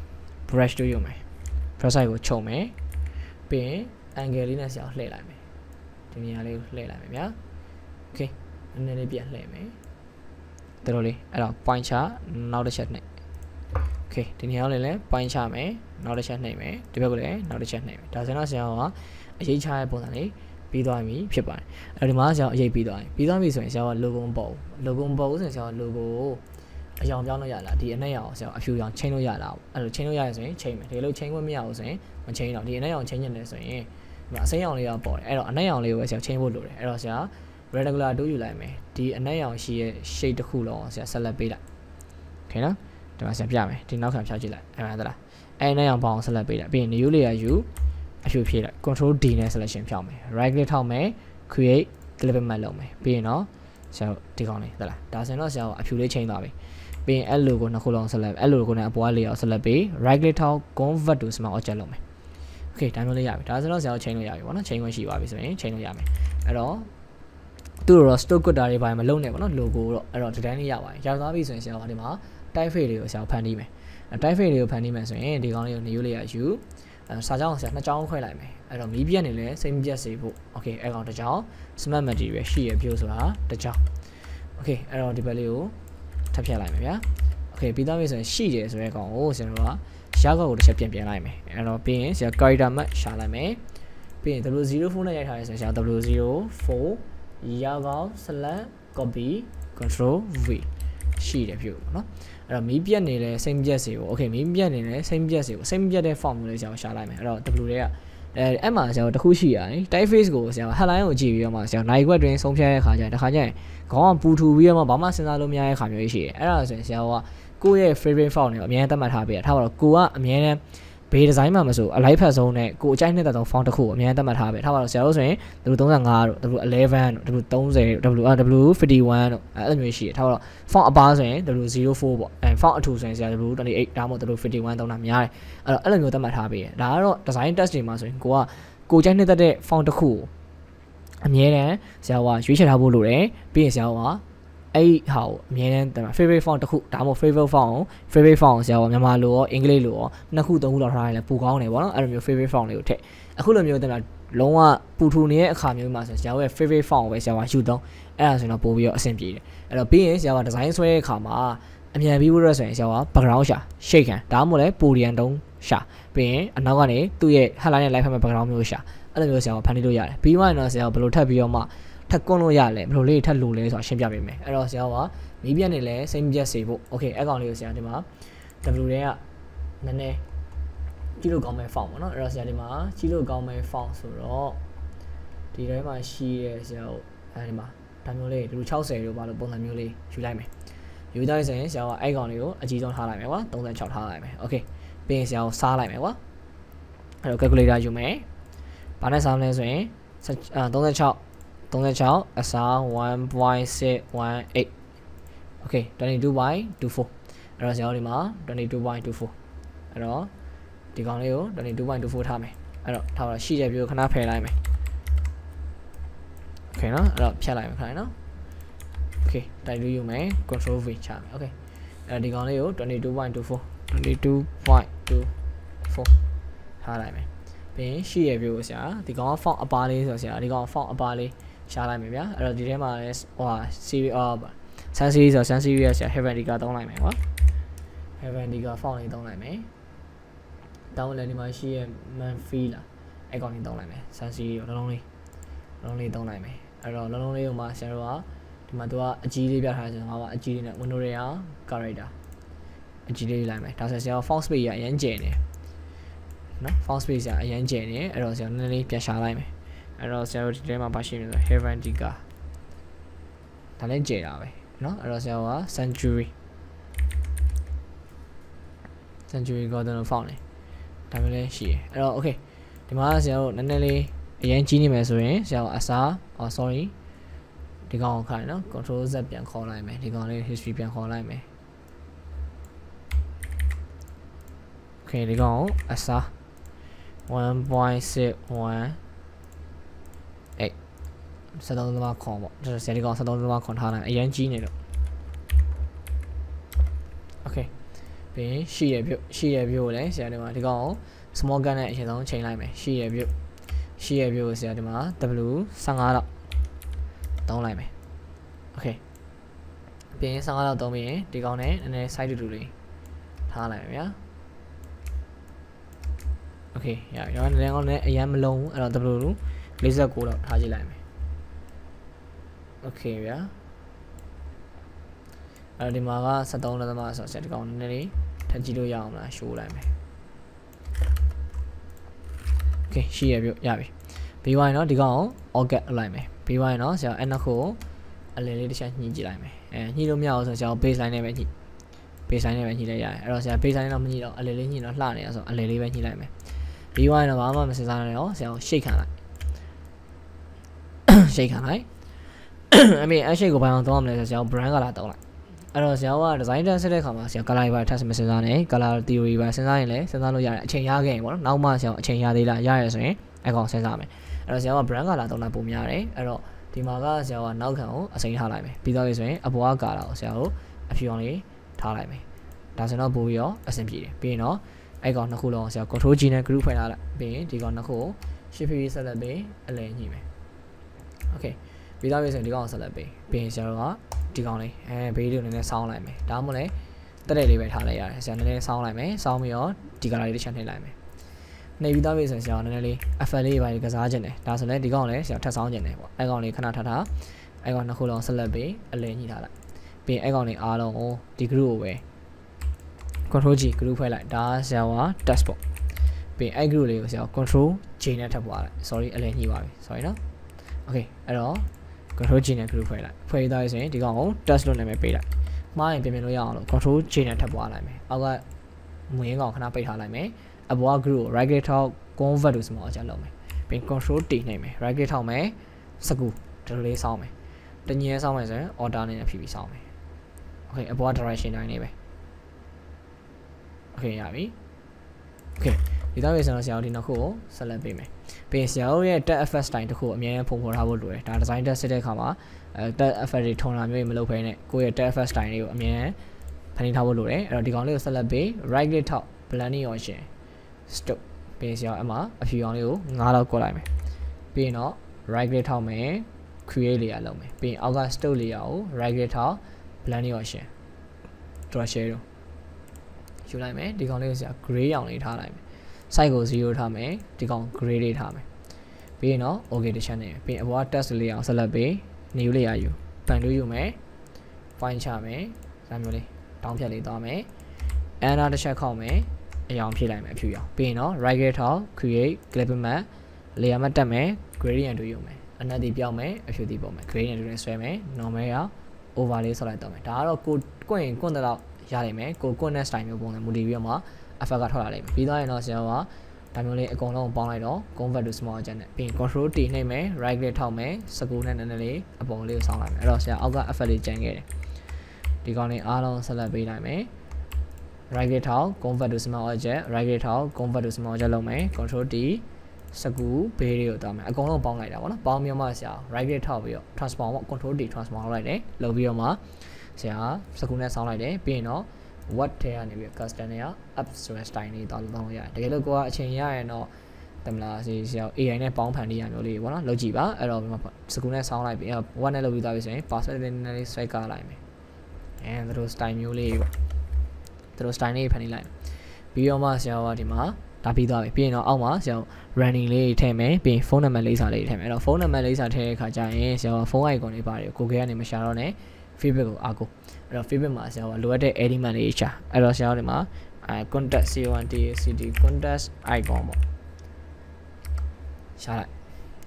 brush တို့ယူမယ် brush size ကိုချုပ်မယ်ပြီးရင် angle လေးနဲ့ဆရာလှည့်လိုက်မယ်ဒီနေရာလေးကိုလှည့်လိုက်မယ်ဗျာ okay နည်းနည်းလေးပြန်လှည့်မယ်တော်တော်လေးအဲ့တော့ point ချနောက်တစ်ချက်နှိပ် okay ဒီနေရာလေးလည်း point ချမယ်နောက်တစ်ချက်နှိပ်မယ်ဒီဘက်ကလည်းနောက်တစ်ချက်နှိပ်မယ်ဒါဆိုတော့ဆရာကအရေးချတဲ့ပုံစံလေးပြီးသွားပြီဖြစ်ပါတယ်အဲ့ဒီမှာဆရာအရေးပြီးသွားပြီဆိုရင်ဆရာက logo မပေါ်ဘူး logo မပေါ်ဘူးဆိုရင်ဆရာက logo အယောင်ပြောင်းလို့ရလားဒီအနက်ရောင်ဆရာအဖြူရောင်ချိန်လို့ရလားအဲ့လိုချိန်လို့ရရင်ဆိုရင်ချိန်မယ်ဒီလိုချိန်ခွင့်မရဘူးဆိုရင်မချိန်တော့ဒီအနက်ရောင်ချိန်နေတယ်ဆိုရင်ဒီမှာအစိမ်းရောင်လေးကပေါ်တယ်အဲ့တော့အနက်ရောင်လေးကိုပဲဆရာချိန်ဖို့လိုတယ်အဲ့တော့ဆရာ rectangular တိုးယူလိုက်မယ်ဒီအနက်ရောင်ရှိရဲ့ shade တစ်ခုလုံးဆရာ select ပေးလိုက် okay နော်ဒီမှာဆရာပြမယ်ဒီနောက်ခံဖြောက်ကြည့်လိုက်အဲ့မှာသလားအဲ့အနက်ရောင်ပေါအောင် select ပေးလိုက်ပြီးရင် new layer ယူအဖြူဖြည့်လိုက် control D နဲ့ selection ဖြောက်မယ် right click ထောက်မယ် create clip map လုပ်မယ်ပြီးရင်တော့ဆရာဒီကောင်လေးသလားဒါဆိုရင်တော့ဆရာကအဖြူလေးချိန်သွားပြီပြီးရင်အဲ့လိုကိုနှစ်ခုလုံး select အဲ့လိုကိုနဲ့အပေါ်က layer select ပေး right click ထောက် convert to smart object လုပ်မယ် okay ဒါမျိုးလေးရပြီဒါဆိုတော့ဆရာကိုချိန်လို့ရပြီပေါ့နော်ချိန်ခွင့်ရှိပါပြီဆိုရင်ချိန်လို့ရမယ်အဲ့တော့သူ့တော့ stock quota တွေဘာမှမလုပ်နဲ့ပေါ့နော် logo တော့အဲ့တော့ဒီတိုင်းလေးရပါတယ်ရသွားပြီဆိုရင်ဆရာကဒီမှာ type face တွေကိုဆရာဖန်တီးမယ် type face တွေကိုဖန်တီးမယ်ဆိုရင်ဒီကောင်လေးကို new layer ယူစာကြောင်းဆရာနှစ်ကြောင်းခွဲလိုက်မယ်အဲ့တော့မီးပြက်နေလဲစိတ်မပြက်စေဖို့ okay အဲ့ကောင်တစ်ကြောင်း smart material ရှိရပြို့ဆိုတာတစ်ကြောင်း okay အဲ့တော့ဒီဘက်လေးကိုထပ်ဖြတ်လိုက်မယ်ဗျာ okay ပြီးသားပြီဆိုရင်ရှိတယ်ဆိုတဲ့ကောင်ကိုဆရာတို့ကရှားကောက်ကိုတစ်ချက်ပြန်လိုက်မယ်အဲ့တော့ပြီးရင်ဆရာ character map ရှာလိုက်မယ်ပြီးရင် W04 နဲ့ရိုက်ထားရဆိုရင်ဆရာ W04 ရာကောက် select copy control V ရှိတယ်ပြု့เนาะအဲ့တော့မီးပြက်နေလဲစိတ်ပြက်စေဖို့ okay မီးပြက်နေလဲစိတ်ပြက်စေဖို့စိတ်ပြက်တဲ့ form မျိုးလေးဆရာရှာလိုက်မယ်အဲ့တော့ W တွေကအဲ့မှာဆရာတခုရှိရတယ် type face ကိုဆရာ headline ကိုကြည့်ပြီးတော့မှဆရာနိုင်ခွက်တွင်ဆုံးဖြတ်ရတဲ့ခါကျရင်တစ်ခါကျရင်ခေါင်းကပူထူပြီးတော့မှဘာမှစဉ်းစားလို့မရတဲ့ခါမျိုးကြီးရှိတယ်အဲ့ဒါဆိုရင်ဆရာကကိုယ့်ရဲ့ favorite font တွေကိုအများကြီးသတ်မှတ်ထားပေးရထားပါတော့ကိုကအများနဲ့ဘေးဒီဇိုင်းမှာမဆိုအလိုက်ဖက်ဆုံးနဲ့ကိုအကြိုက်နှစ်သက်ဆုံး font တစ်ခုကိုအများကြီးသတ်မှတ်ထားပေးထားပါတော့ဆရာတို့ဆိုရင် W35 တို့ W11 တို့ W30 တို့ W51 တို့အဲ့လိုမျိုးရှိတယ်ထားပါတော့ font အပါဆိုရင် W04 ပေါ့အဲ font အထူဆိုရင်ဆရာ W28 ဒါမှမဟုတ် W51 သုံးတာများတယ်အဲ့လိုမျိုးသတ်မှတ်ထားပေးတယ်ဒါကတော့ design test တွေမှာဆိုရင်ကိုကြိုက်နှစ်သက်တဲ့ font တစ်ခုအမြဲတမ်းဆရာကရွေးချယ်ထားဖို့လိုတယ်ပြီးရင်ဆရာကအဲ့ဟာကိုအမြဲတမ်း favorite font တစ်ခုဒါမှမဟုတ် favorite font ကိုဆရာကမြန်မာလိုရောအင်္ဂလိပ်လိုရောနှစ်ခုသုံးခုလောက်ထားရင်လည်းပိုကောင်းတယ်ပေါ့နော်အဲ့လိုမျိုး favorite font လေးကိုထည့်အခုလိုမျိုးတင်လုံးဝပူထူနေတဲ့အခါမျိုးမှာဆိုဆရာရဲ့ favorite font ကိုပဲဆရာကယူသုံးအဲ့ဒါဆိုရင်တော့ပို့ပြီးတော့အဆင်ပြေတယ်အဲ့တော့ပြီးရင်ဆရာက design ဆွဲတဲ့အခါမှာအမြန်ပြီးဖို့ရဆိုရင်ဆရာက background ရှာ shake ခံဒါမှမဟုတ်လည်း podium တုံးရှာပြီးရင်အနောက်ကနေသူ့ရဲ့ headline နဲ့ live ဖက်မဲ့ background မျိုးရှာအဲ့လိုမျိုးဆရာကဖန်တီးလို့ရတယ်ပြီးမှတော့ဆရာကဘယ်လိုထပ်ပြီးတော့မှထပ်ကွန်းလို့ရလဲဘယ်လိုလေးထပ်လို့လဲဆိုတာရှင်းပြပေးမယ်အဲ့တော့ဆရာကမီးပြက်နေလဲစိတ်မပြက်စေဖို့ okay အဲ့ကောင်လေးကိုဆရာဒီမှာ W တွေကနည်းနည်းကြည့်လို့ကောင်းမဲ့ font ပေါ့နော်အဲ့တော့ဆရာဒီမှာကြည့်လို့ကောင်းမဲ့ font ဆိုတော့ဒီထဲမှာရှိရဲဆရာတို့အဲဒီမှာဒါမျိုးလေးဒီ60တို့ဘာလို့ပုံစံမျိုးလေးယူလိုက်မယ်ယူတိုင်းဆိုရင်ဆရာကအဲ့ကောင်လေးကိုအကြီးဆုံးထားလိုက်မယ်ကွာ36ထားလိုက်မယ် okay ပြီးရင်ဆရာကိုစားလိုက်မယ်ကွာအဲ့တော့ calculator ယူမယ်ဘာနဲ့စားမလဲဆိုရင် 36 SR 1.618 okay 22.24 အဲ့တော့ဆရာတို့ဒီမှာ22.24အဲ့တော့ဒီကောင်လေးကို22.24ထားမယ်အဲ့တော့ထားတော့ရှိတဲ့ပြိုခဏဖယ်လိုက်မယ် okay နော်အဲ့တော့ဖြတ်လိုက်မယ်ခဏနော် okay တိုက်လို့ယူမယ် control v ချမယ် okay အဲ့ဒီကောင်လေးကို22.24 ထားလိုက်မယ်ပြီးရင်ရှိရပြို့ဆရာဒီကောင်က font အပါလေးဆိုဆရာဒီကောင် font အပါလေးရှားလိုက်မယ်ဗျာအဲ့တော့ဒီထဲမှာလည်းဟို series sun series ဆို sun series ဆရာ Helvetica သုံးလိုက်မယ်ကွာ Helvetica font လေးသုံးလိုက်မယ်တောင်းလည်းဒီမှာရှိရ Manfi လားအဲ့ကောင်လေးသုံးလိုက်မယ် sun series ကိုလုံးလေးသုံးလိုက်မယ်အဲ့တော့လုံးလေးကိုမှဆရာတို့ကဒီမှာသူကအကြီးလေးပြထားတယ်ဆိုတော့အကြီးလေးနဲ့ window တွေက character အကြီးလေးလိုက်မယ်ဒါဆိုဆရာ font space ရအရင်ကျယ်နေနော် font space ရအရင်ကျယ်နေအဲ့တော့ဆရာနည်းနည်းလေးပြန်ရှာလိုက်မယ်အဲ့တော့ဆရာတို့ဒီထဲမှာပါရှိနေဆို Helvetica ဒါလည်းကျယ်တာပဲနော်အဲ့တော့ဆရာက Century Golden Font နေဒါမျိုးလည်းရှိတယ်အဲ့တော့ okay ဒီမှာဆရာတို့နည်းနည်းလေးအရင်ကြီးနေမယ်ဆိုရင်ဆရာက sorry ဒီကောင်ကိုခိုင်းနော် control z ပြန်ခေါ်လိုက်မယ်ဒီကောင်လေး history ပြန်ခေါ်လိုက်မယ် okay ဒီကောင်ကို SR 1.618 73သမားခွန်ပေါ့ဒါဆိုဆရာဒီကောင်73သမားခွန်ထားလိုက်အရင်ကြီးနေတော့ okay ပြီးရင်ရှိရပြုတ်လည်းဆရာဒီမှာဒီကောင်ကို small gun နဲ့အရင်ဆုံးချိန်လိုက်မယ်ရှိရပြုတ်ကိုဆရာဒီမှာ W 15လောက်သုံးလိုက်မယ် okay ပြီးရင်15လောက်သုံးပြီးရင်ဒီကောင်နဲ့နည်းနည်း side to လေးထားလိုက်မယ်ဗျာ okay ရပြီတော့လည်းကောင်းလည်းအရင်မလုံးဘူးအဲ့တော့ W 49လောက်ထားကြည့်လိုက်မယ် okay ဗျာအဲ့ဒီမှာက73လက်သမားဆိုတော့ဒီကောင်နည်းနည်းလေးထပ်ကြည့်လို့ရအောင်လား show လိုက်မယ် okay ရှိရပြုတ်ရပြီပြီးသွားရင်တော့ဒီကောင်ကို orget လိုက်မယ်ပြီးသွားရင်တော့ဆရာအဲ့နှစ်ခုကိုအလယ်လေးတစ်ချက်ညှိကြည့်လိုက်မယ်ညှိလို့မရအောင်ဆိုဆရာ baseline နဲ့ပဲညှိ baseline နဲ့ပဲညှိလိုက်ရတယ်အဲ့တော့ဆရာ baseline တော့မညှိတော့အလယ်လေးညှိတော့လှနေရဆိုအလယ်လေးပဲညှိလိုက်မယ်ပြီးသွားရင်တော့ဘာမှမစင်စားနဲ့ရောဆရာကို shake ခံလိုက် shake ခံလိုက်အမေအရှိတ်ကိုဘာအောင်သုံးရမလဲဆိုဆရာ brand color သုံးလိုက်အဲ့တော့ဆရာက design test ဆက်တဲ့ခါမှာဆရာ color ပဲ test မစင်စားနဲ့ color theory ပဲစဉ်းစားရင်လည်းစဉ်းစားလို့ရတယ်အချိန်ရခဲ့ရင်ပေါ့နော်နောက်မှဆရာအချိန်ရသေးလားရရဆိုရင်အကောင်စဉ်းစားမယ်အဲ့တော့ဆရာက brand color သုံးတာပုံများတယ်အဲ့တော့ဒီမှာကဆရာကနောက်ခံကိုအစိမ်းထားလိုက်မယ်ပြီးတော့ဆိုရင်အပေါ်က color ကိုဆရာကိုအဖြူအောင်လေးထားလိုက်မယ်ဒါဆိုတော့ပို့ပြီးတော့အဆင်ပြေတယ်ပြီးရင်တော့အဲ့ကောင်နှစ်ခုလုံးဆရာ control G နဲ့ group ဖွဲ့ထားလိုက်ပြီးရင်ဒီကောင်နှစ်ခုကို shift ဆက်လက်ပြီးအလယ်ညှိမယ် okay ပြီးတော့ဆိုရင်ဒီကောင်ဆက်လက်ပြီးရင်ဆရာတို့ကဒီကောင်လေးဘေးလေးကိုနည်းနည်းဆောင်းလိုက်မယ်ဒါမှမဟုတ်လည်းတက်တဲ့လေးပဲထားလိုက်ရတယ်ဆရာနည်းနည်းဆောင်းလိုက်မယ်ဆောင်းပြီးတော့ဒီ color လေးတစ်ချက်နှိပ်လိုက်မယ်နှိပ်ပြီးတော့ဆိုရင်ဆရာနည်းနည်းလေး FL လေးပဲကစားခြင်းတယ်ဒါဆိုလည်းဒီကောင်လည်းဆရာထပ်ဆောင်းခြင်းတယ်ပေါ့အဲ့ကောင်လေးခဏထားအဲ့ကောင်နှစ်ခုလုံးဆက်လက်ပြီးအလယ်ညှိထားလိုက်ပြီးရင်အဲ့ကောင်လေးအားလုံးကိုဒီ group ကိုပဲ control G group ဖွဲ့လိုက်ဒါဆရာက test ပေါ့ပြီးရင်အဲ့ group လေးကိုဆရာ control J နဲ့ထပ်ပွားလိုက် sorry အလယ်ညှိပါပြီ sorry နော် okay အဲ့တော့ control J နဲ့ group ဖွဲ့လိုက်ဖွဲ့ပြီးသားဆိုရင်ဒီကောင်ကို test လို့နာမည်ပေးလိုက်မှားရင်ပြင်လို့ရအောင်လို့ control J နဲ့ထပ်ပွားလိုက်မယ်အောက်ကမွေးကောင်ခဏပိတ်ထားလိုက်မယ်အပေါ်က group ကို right click ထောက် convert လို့ဆိုမှအကြလုပ်မယ်ပြီး control T နှိပ်မယ် right click ထောက်မယ်စကူဒီလိုလေးစောင်းမယ်တညင်းစောင်းမယ်ဆိုရင် order နဲ့ဖြည့်ပြီးစောင်းမယ် okay အပေါ်က direction တိုင်းနေပဲ okay ရပြီ okay ဒီတော့ဆိုတော့ဆရာတို့ဒီနောက်ခုကိုဆက်လက်ပေးမယ်ပြီးရင်ဆရာတို့ရဲ့ tag effect style တစ်ခုအမြဲတမ်းပုံဖော်ထားဖို့လိုတယ်ဒါ design test စစ်တဲ့အခါမှာtag effect တွေထုံတာမျိုးမလုပ်ဘဲနဲ့ကိုယ့်ရဲ့ tag effect style တွေကိုအမြဲတမ်းဖန်တီးထားဖို့လိုတယ်အဲ့တော့ဒီကောင်လေးကိုဆက်လက်ပေး right click ထောက် blending option stop ပြီးရင်ဆရာအမှအဖြူအောင်လေးကို9လောက်ကွက်လိုက်မယ်ပြီးရင်တော့ right click ထောက်မယ် create layer လုပ်မယ်ပြီးရင်အောက်က stop layer ကို right click ထောက် blending option draw shadow ယူလိုက်မယ်ဒီကောင်လေးကိုဆရာ gray အောင်လေးထားလိုက်မယ် size ကို0ထားမယ်ဒီကောင် gray လေးထားမယ်ပြီးရင်တော့ okay တစ်ချက်နေပြီးရင်အပေါ်က text လေးအောင်ဆက်လက်ပြီး new layer ယူပန်လို့ယူမယ် fine ချမယ်ဒါမျိုးလေးတောင်းဖြတ်လေးသွားမယ် enter တစ်ချက်ခောက်မယ်အရောင်ဖြည့်လိုက်မယ်အဖြူရောင်ပြီးရင်တော့ right click ထောက် create clip map layer map တက်မယ် gradient တို့ယူမယ်အနက်တီပြောင်းမယ်အဖြူတီပုံမယ် gradient တို့နဲ့ဆွဲမယ် normal ရ over လေးဆောက်လိုက်တော့မယ်ဒါကတော့ကိုကွင့်ကွင့်တော့ရနိုင်မယ်ကိုကွင့်တဲ့ style မျိုးပုံစံမူတည်ပြီးတော့မှ effect ကထွက်လာလိမ့်မယ်ပြီးတော့ရင်တော့ဆရာက ဒါမျိုးလေးအကုန်လုံးပေါင်းလိုက်တော့ convert to small agent နဲ့ပြီးရင် control T နှိပ်မယ် right click ထောက်မယ်စကူနဲ့နည်းနည်းလေးအပေါ်လေးကိုဆောင်းလိုက်မယ်အဲ့တော့ဆရာအောက်က effect လေးကျန်ခဲ့တယ်ဒီကောင်လေးအားလုံးဆက်လက်ပေးလိုက်မယ် right click ထောက် convert to small object right click ထောက် convert to small object လုပ်မယ် control T စကူဘေးလေးကိုတောင်းမယ်အကုန်လုံးပေါင်းလိုက်တာပေါ့နော်ပေါင်းပြီးမှဆရာ right click ထောက်ပြီးတော့ transform ပေါ့ control T transform လုပ်လိုက်တယ်လုပ်ပြီးတော့မှဆရာစကူနဲ့ဆောင်းလိုက်တယ်ပြီးရင်တော့ what ထဲကနေပြီး custom နဲ့ up ဆိုတဲ့ style လေးတောင်းလို့ရတယ်တကယ်လို့ကိုကအချိန်ရရင်တော့တမလားစီဆရာ AI နဲ့ပေါင်းဖန်တီးရမျိုးလေးပေါ့နော်လုပ်ကြည့်ပါအဲ့တော့ဒီမှာစကူနဲ့ဆောင်းလိုက်ပြီး what နဲ့လုပ်ပြီးသားပြီဆိုရင် password လေးနည်းနည်းလေး switch ကလိုက်မယ်သူတို့ style မျိုးလေးပေါ့သူတို့ style လေးဖန်တီးလိုက်ပြီးတော့မှဆရာကဒီမှာဒါပြီးသွားပြီပြီးရင်တော့အောက်မှာဆရာ running လေးထည့်မယ်ပြီးရင် phone number လေးစာလေးထည့်မယ်အဲ့တော့ phone number လေးစာထည့်တဲ့အခါကျရင်ဆရာက phone icon လေးပါတယ်ကိုကနေမရှာတော့နဲ့ feedback ကိုအားကိုအဲ့တော့ feedback မှာဆရာကလိုအပ်တဲ့ element လေးရှာအဲ့တော့ဆရာကဒီမှာcontact C1TACD contact icon ပေါ့ရှာလိုက်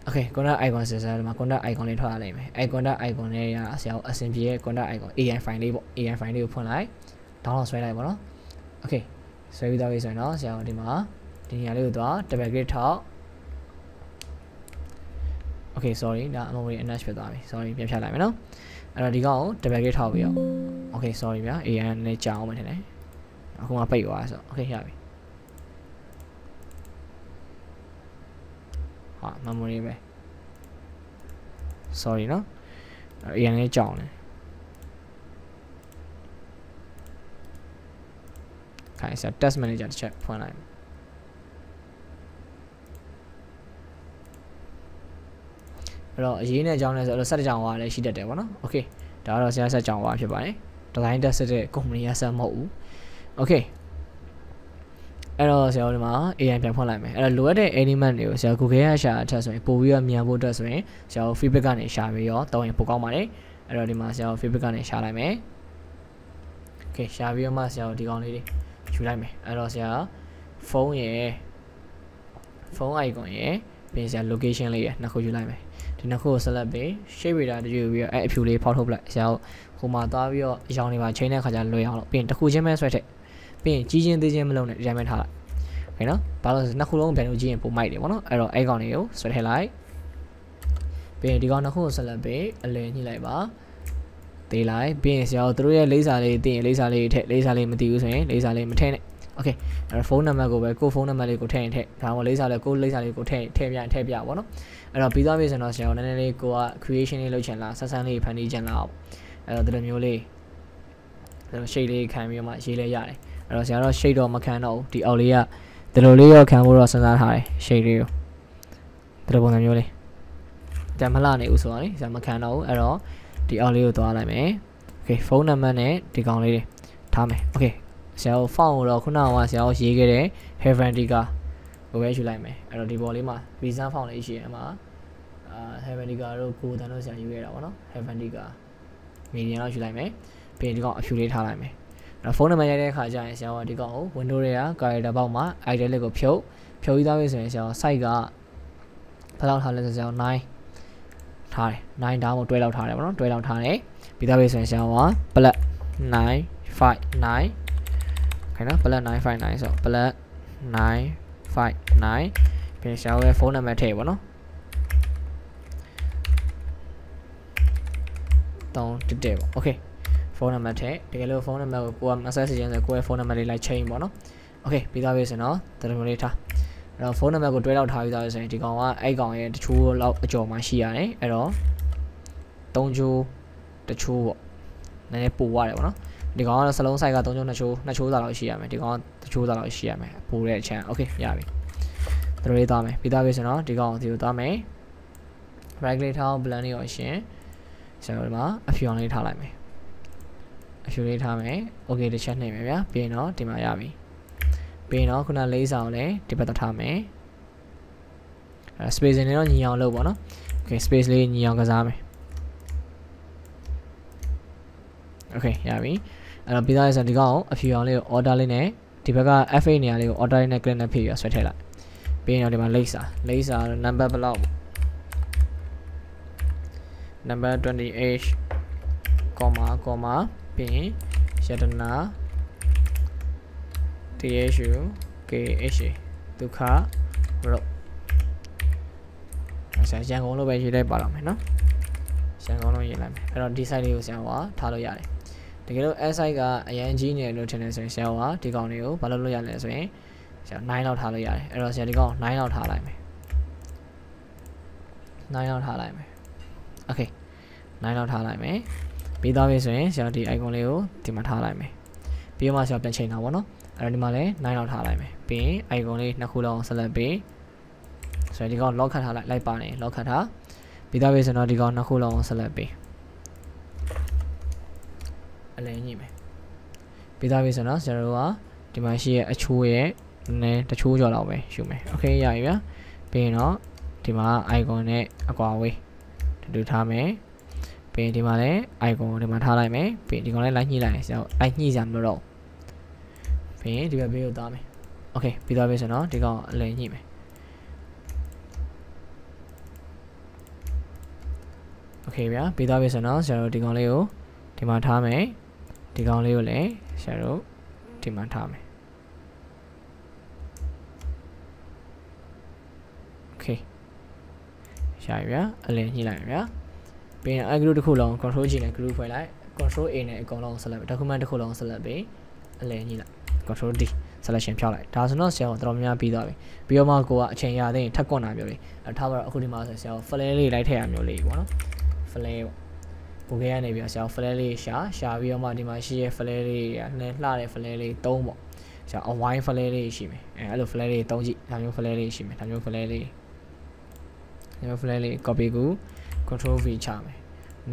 okay contact icon ဆရာဒီမှာ contact icon လေးထွက်လာလိမ့်မယ်အဲ့ contact icon လေးရဆရာအဆင်ပြေရဲ့ contact icon AI file လေးပေါ့ AI file လေးကိုဖွင့်လိုက် download ဆွဲလိုက်ပါတော့ okay ဆွဲပြီးသားပြီဆိုရင်တော့ဆရာဒီမှာဒီနေရာလေးကိုသွား double click ထောက် okay sorry ဒါအမွေ NH ဖြစ်သွားပြီ sorry ပြန်ဖြတ်လိုက်မယ်နော်အဲ့တော့ဒီကောင်ကို double click ထောက်ပြီးတော့ okay sorry ဗျာ AI နဲ့ကြာအောင်မယ်ထင်တယ်အခုမှပိတ်သွားဆို okay ရပြီဟာ memory ပဲ sorry နော် AI နဲ့ကြာအောင်လေခိုင်းစ test manager တစ်ချက်ဖွင့်လိုက်အဲ့တော့အရေးနဲ့အကြောင်းလဲဆိုတော့ဆက်ကြောင်ဝါလည်းရှိတတ်တယ်ပေါ့နော် okay ဒါကတော့ဆရာဆက်ကြောင်ဝါဖြစ်ပါတယ် design test တဲ့ company ကဆက်မဟုတ်ဘူး okay အဲ့တော့ဆရာတို့ဒီမှာ AI ပြန်ဖွင့်လိုက်မယ်အဲ့တော့လိုအပ်တဲ့ element တွေကိုဆရာ Google ကရှာအထက်ဆိုရင်ပို့ပြီးတော့မြန်ဖို့အတွက်ဆိုရင်ဆရာတို့ feedback ကနေရှာပြီးတော့တောင်းရင်ပိုကောင်းပါတယ်အဲ့တော့ဒီမှာဆရာတို့ feedback ကနေရှာလိုက်မယ် okay ရှာပြီးတော့မှဆရာတို့ဒီကောင်လေးတွေယူလိုက်မယ်အဲ့တော့ဆရာဖုန်းရယ်ဖုန်း icon ရယ်ပြီးဆရာ location လေးရယ်နှစ်ခုယူလိုက်မယ်ဒီနှစ်ခုကို select ပြီး shape radar တယူပြီးတော့အဲ့အဖြူလေးဖောက်ထုတ်လိုက်ဆရာဟိုမှာသွားပြီးတော့အရောင်တွေပါချိန်တဲ့ခါကျလွယ်အောင်လို့ပြီးရင်တစ်ခုချင်းပဲဆွဲထည့်ပြီးရင်ကြီးချင်းသေးချင်းမလုံးနဲ့ဒီတိုင်းပဲထားလိုက်โอเคနော်ဘာလို့လဲနှစ်ခုလုံးပြန်လို့ကြည့်ရင်ပုံမိုက်တယ်ဗောနော်အဲ့တော့အဲ့ကောင်လေးကိုဆွဲထည့်လိုက်ပြီးရင်ဒီကောင်နှစ်ခုကို select ပြီးအလယ်ညှိလိုက်ပါသေးလိုက်ပြီးရင်ဆရာတို့ရဲ့လိပ်စာလေးသိရင်လိပ်စာလေးထည့်လိပ်စာလေးမသိဘူးဆိုရင်လိပ်စာလေးမထည့်နဲ့โอเคအဲ့တော့ဖုန်းနံပါတ်ကိုပဲကိုဖုန်းနံပါတ်လေးကိုထည့်ရင်ထည့်ဒါမှမဟုတ်လိပ်စာလေးကိုလိပ်စာလေးကိုထည့်ပြဗောနော်အဲ့တော့ပြီးသွားပြီဆိုတော့ဆရာတို့နည်းနည်းလေးကိုက creation လေးလုပ်ချင်လားဆက်ဆန်းလေးဖန်တီးချင်လားအဲ့တော့ဒီလိုမျိုးလေးshade လေးခံပြီးတော့မှရေးလဲရတယ်အဲ့တော့ဆရာတို့ shade တော့မခံတော့ဘူးဒီအောက်လေးကဒီလိုလေးရောခံဖို့တော့စဉ်းစားထားတယ် shade လေးကိုဒီလိုပုံစံမျိုးလေးတမလှနေဦးဆိုတော့လေဆရာမခံတော့ဘူးအဲ့တော့ဒီအောက်လေးကိုသွားလိုက်မယ် okay ဖုန်းနံပါတ်နဲ့ဒီကောင်လေးတွေထားမယ် okay ဆရာတို့ font ကိုတော့ခုနကဆရာတို့ရေးခဲ့တဲ့ Helvetica ကိုပဲယူလိုက်မယ်အဲ့တော့ဒီပေါ်လေးမှာ reason font လေးရှိတယ်မှာHelvetica တို့ကိုတန်တို့ဆရာယူခဲ့တာပေါ့နော် Helvetica medium လောက်ယူလိုက်မယ်ပြီးရင်ဒီကောင်အဖြူလေးထားလိုက်မယ်အဲ့တော့ဖုန်းနံပါတ်ရိုက်တဲ့အခါကျရင်ဆရာကဒီကောင်ကို window တွေက character box မှာ icon လေးကိုဖြုတ်ပြီးသားပြီဆိုရင်ဆရာက site ကဘယ်လောက်ထားလဲဆိုဆရာက9ထားတယ်9ဒါမှမဟုတ်တွဲလောက်ထားတယ်ပေါ့နော်တွဲလောက်ထားတယ်ပြီးသားပြီဆိုရင်ဆရာက plus 959ခိုင်းနော် plus 959ဆို plus 959ပြီးဆရာရဲ့ဖုန်းနံပါတ်ထည့်ပေါ့နော်3တက်ပေါ့ okay ဖုန်းနံပါတ်ထည့်တကယ်လို့ဖုန်းနံပါတ်ကိုကိုက message ချင်းဆိုကိုယ့်ရဲ့ဖုန်းနံပါတ်လေးလိုက်ချိန်ပေါ့နော် okay ပြီးသားပြီဆိုတော့ဒီလိုမျိုးလေးထားအဲ့တော့ဖုန်းနံပါတ်ကိုတွဲလောက်ထားပြီးသားဆိုရင်ဒီကောင်ကအဲ့ကောင်ရဲ့တချိုးလောက်အကျော်မှရှိရတယ်အဲ့တော့3ချိုးတချိုးပေါ့နည်းနည်းပိုရတယ်ပေါ့နော်ဒီကောင်ကတော့စလုံး size က3ချိုး2ချိုးသာလောက်ရှိရမယ်ဒီကောင်ကတချိုးသာလောက်ရှိရမယ်ပိုတဲ့အချမ်း okay ရပြီဒီလိုလေးသွားမယ်ပြီးသားပြီဆိုတော့ဒီကောင်ဒီကိုသွားမယ် right click ထောက် blend လေးရောရှင်ဆရာတို့ဒီမှာအဖြူအောင်လေးထားလိုက်မယ်အဖြူလေးထားမယ် okay တစ်ချက်နှိပ်မယ်ဗျာပြီးရင်တော့ဒီမှာရပြီပြီးရင်တော့ခုနလေးစာကိုလည်းဒီဘက်တော့ထားမယ်space နဲ့တော့ညီအောင်လုပ်ပါနော် okay space လေးညီအောင်ကစားမယ် okay ရပြီအဲ့တော့ပြီးသားဆိုဒီကောင်ကိုအဖြူအောင်လေးကို order လေးနဲ့ဒီဘက်က F8 နေရာလေးကို order လေးနဲ့ click နဲ့ဖိပြီးဆွဲထည့်လိုက်ပြီးရင်တော့ဒီမှာလိပ်စာ number ဘယ်လောက်number 20h comma ပြီးရင်ယတနာ THU KH ဒုက္ခ row ဆရာရန်ကုန်လို့ပဲရေးလိုက်ပါတော့မယ်နော်ရန်ကုန်လို့ရေးလိုက်မယ်အဲ့တော့ဒီ site လေးကိုဆရာကထားလို့ရတယ်တကယ်လို့ S site ကအရန်ကြီးနေလို့ထင်တယ်ဆိုရင်ဆရာကဒီကောင်လေးကိုဘာလို့လုပ်ရလဲဆိုရင်ဆရာ9လောက်ထားလို့ရတယ်အဲ့တော့ဆရာဒီကောင်9လောက်ထားလိုက်မယ်9လောက်ထားလိုက်မယ် okay 9လောက်ထားလိုက်မယ်ပြီးသွားပြီဆိုရင်ဆရာဒီ icon လေးကိုဒီမှာထားလိုက်မယ်ပြီးမှဆရာပြန်ချိန်တာပေါ့နော်အဲ့တော့ဒီမှာလည်း9လောက်ထားလိုက်မယ်ပြီးရင် icon လေးနှစ်ခုလုံး select ပေးဆိုရင်ဒီကောင် lock ခတ်ထားလိုက်ပါနေ lock ခတ်ထားပြီးသားပြီဆိုတော့ဒီကောင်နှစ်ခုလုံး select ပေးအလဲညှိမယ်ပြီးသားပြီဆိုတော့ဆရာတို့ကဒီမှာရှိရဲ့အချိုးရဲ့နည်းတချိုးကြော်တော့ပဲယူမယ် okay ရပြီဗျာပြီးရင်တော့ဒီမှာ icon နဲ့အကွာဝေးတူထားမယ်ပြီးရင်ဒီမှာလည်း icon ကိုဒီမှာထားလိုက်မယ်ပြီးဒီကောင်လည်းလိုက်ညှိလိုက်ဆရာလိုက်ညှိစရာမလိုတော့ပြီးရင်ဒီဘက်ဘေးကိုသွားမယ် okay ပြီးသားပြီဆိုတော့ဒီကောင်အလဲညှိမယ်okay ဗျာပြီးသွားပြီဆိုတော့ဆရာတို့ဒီကောင်လေးကိုဒီမှာထားမယ်ဒီကောင်လေးကိုလည်းဆရာတို့ဒီမှာထားမယ် okay ရှာရဗျာအလဲညှိလိုက်ဗျာပြီးရင် group တစ်ခုလုံး control G နဲ့ group ဖွဲ့လိုက် control A နဲ့အကုန်လုံး select document တစ်ခုလုံး select ပြီးအလဲညှိလိုက် control D selection ဖြောက်လိုက်ဒါဆိုတော့ဆရာတော်တော်များများပြီးသွားပြီပြီးတော့မှကိုကအချိန်ရသေးရင်ထပ်ကွန်တာမျိုးလေးအဲထားပါတော့အခုဒီမှာဆိုဆရာ flare လေးလိုက်ထည့်ရမျိုးလေးပေါ့နော် flare ပေါ့ကိုကနေပြီးဆရာ flare လေးရှာပြီးတော့မှဒီမှာရှိရဲ့ flare လေးနဲ့လှတဲ့ flare လေး3ပေါ့ဆရာ wide flare လေးရှိမယ်အဲအဲ့လို flare လေး3ကြည့်ဒါမျိုး flare လေးရှိမယ်ဒါမျိုး flare လေး copy ကို control V ချမယ်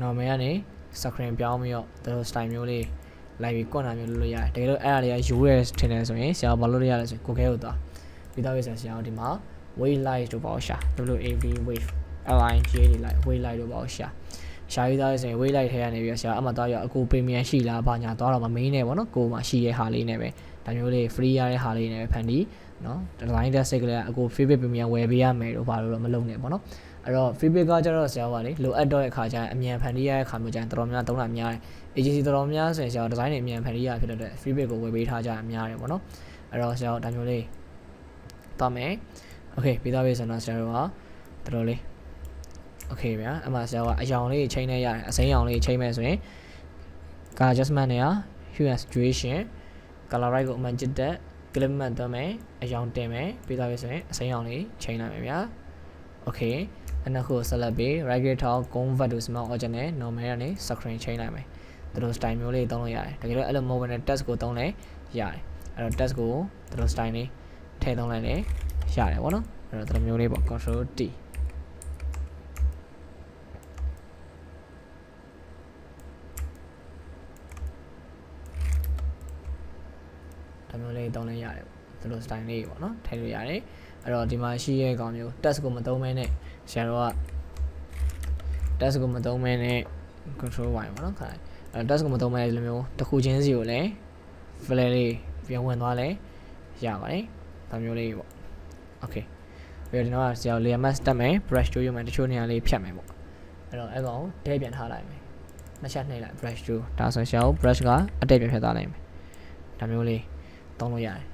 normal ကနေ screen ပြောင်းပြီးတော့ဒီလို style မျိုးလေးလိုက်ပြီးကွန်တာမျိုးလုပ်လို့ရတယ်တကယ်လို့အဲ့အရာတွေကရိုးရဲထင်တယ်ဆိုရင်ဆရာဘာလုပ်လို့ရလဲဆိုရင်ကိုခဲကိုသွားပြီးတော့ဆရာဒီမှာ weight light တို့ပေါ့ရှာ WAV wave LIGA တွေလိုက် weight light တို့ပေါ့ရှာပြီးသားဆိုရင် weight light ထဲကနေပြီးဆရာအမှသွားရအကူ premium ရှိလားဘာညာသွားတော့မ main နဲ့ပေါ့နော်ကိုမှရှိရဲ့ဟာလေးနဲ့ပဲဒါမျိုးလေး free ရတဲ့ဟာလေးနဲ့ပဲဖန်တီးနော် design test ကလေးအကူ favorite premium ဝယ်ပေးရမယ်လို့ဘာလို့တော့မလုပ်နဲ့ပေါ့နော်အဲ့တော့ feedback ကကျတော့ဆရာကလေလိုအပ်တော့တဲ့အခါကျရင်အမြန်ဖန်တီးရတဲ့အခါမျိုးကျရင်တော်တော်များသုံးတာများတယ် agency တော်တော်များဆိုရင်ဆရာ design တွေအမြန်ဖန်တီးရဖြစ်တဲ့အတွက် feedback ကိုဝယ်ပေးထားကြတာများတယ်ပေါ့နော်အဲ့တော့ဆရာဒါမျိုးလေးသွားမယ် okay ပြီးသားပြီဆိုတော့ဆရာတို့ကတော်တော်လေး okay ဗျာအမှဆရာကအယောင်လေးချိန်နေရတယ်အစိမ်းရောင်လေးချိန်မဲ့ဆိုရင် color adjustment နဲ့ hue and saturation color right ကိုအမှန်ကျတဲ့ clip မှတ်သွားမယ်အယောင်တင်မယ်ပြီးသားပြီဆိုရင်အစိမ်းရောင်လေးချိန်လိုက်မယ်ဗျာ okay အဲ့ခု select ပြီး right grid top convert to small object နဲ့ normal ကနေ screen ချိန်လိုက်မယ်ဒီလို style မျိုးလေးသုံးလို့ရတယ်တကယ်လို့အဲ့လို mobile နဲ့ text ကိုသုံးလဲရတယ်အဲ့တော့ text ကိုဒီလို style လေးထည့်သုံးလိုက်လဲရတယ်ပေါ့နော်အဲ့တော့ဒီလိုမျိုးလေးပေါ့ control T ဒါမျိုးလေးသုံးလဲရတယ်ဒီလို style လေးပေါ့နော်ထည့်လို့ရတယ်အဲ့တော့ဒီမှာရှိရဲ့ကောင်မျိုး text ကိုမသုံးမဲနဲ့ဆရာတို့က text ကိုမသုံးမဲနဲ့ control Y ပေါ့နော်ခါလိုက်အဲ့ text ကိုမသုံးမဲဒီလိုမျိုးတစ်ခုချင်းစီကိုလည်း flare လေးပြန်ဝင်သွားလဲရပါတယ်ဒါမျိုးလေးပေါ့ okay ပြီးတော့ဒီတော့ဆရာ layer mask တက်မယ် brush tool ယူမယ်တချို့နေရာလေးဖြတ်မယ်ပေါ့အဲ့တော့အဲ့ကောင်ဒဲပြန်ထားလိုက်မယ်နှစ်ချက်နှိပ်လိုက် brush tool ဒါဆိုဆရာတို့ brush ကအတက်ပြန်ဖြတ်သွားလိုက်မယ်ဒါမျိုးလေးသုံးလို့ရတယ်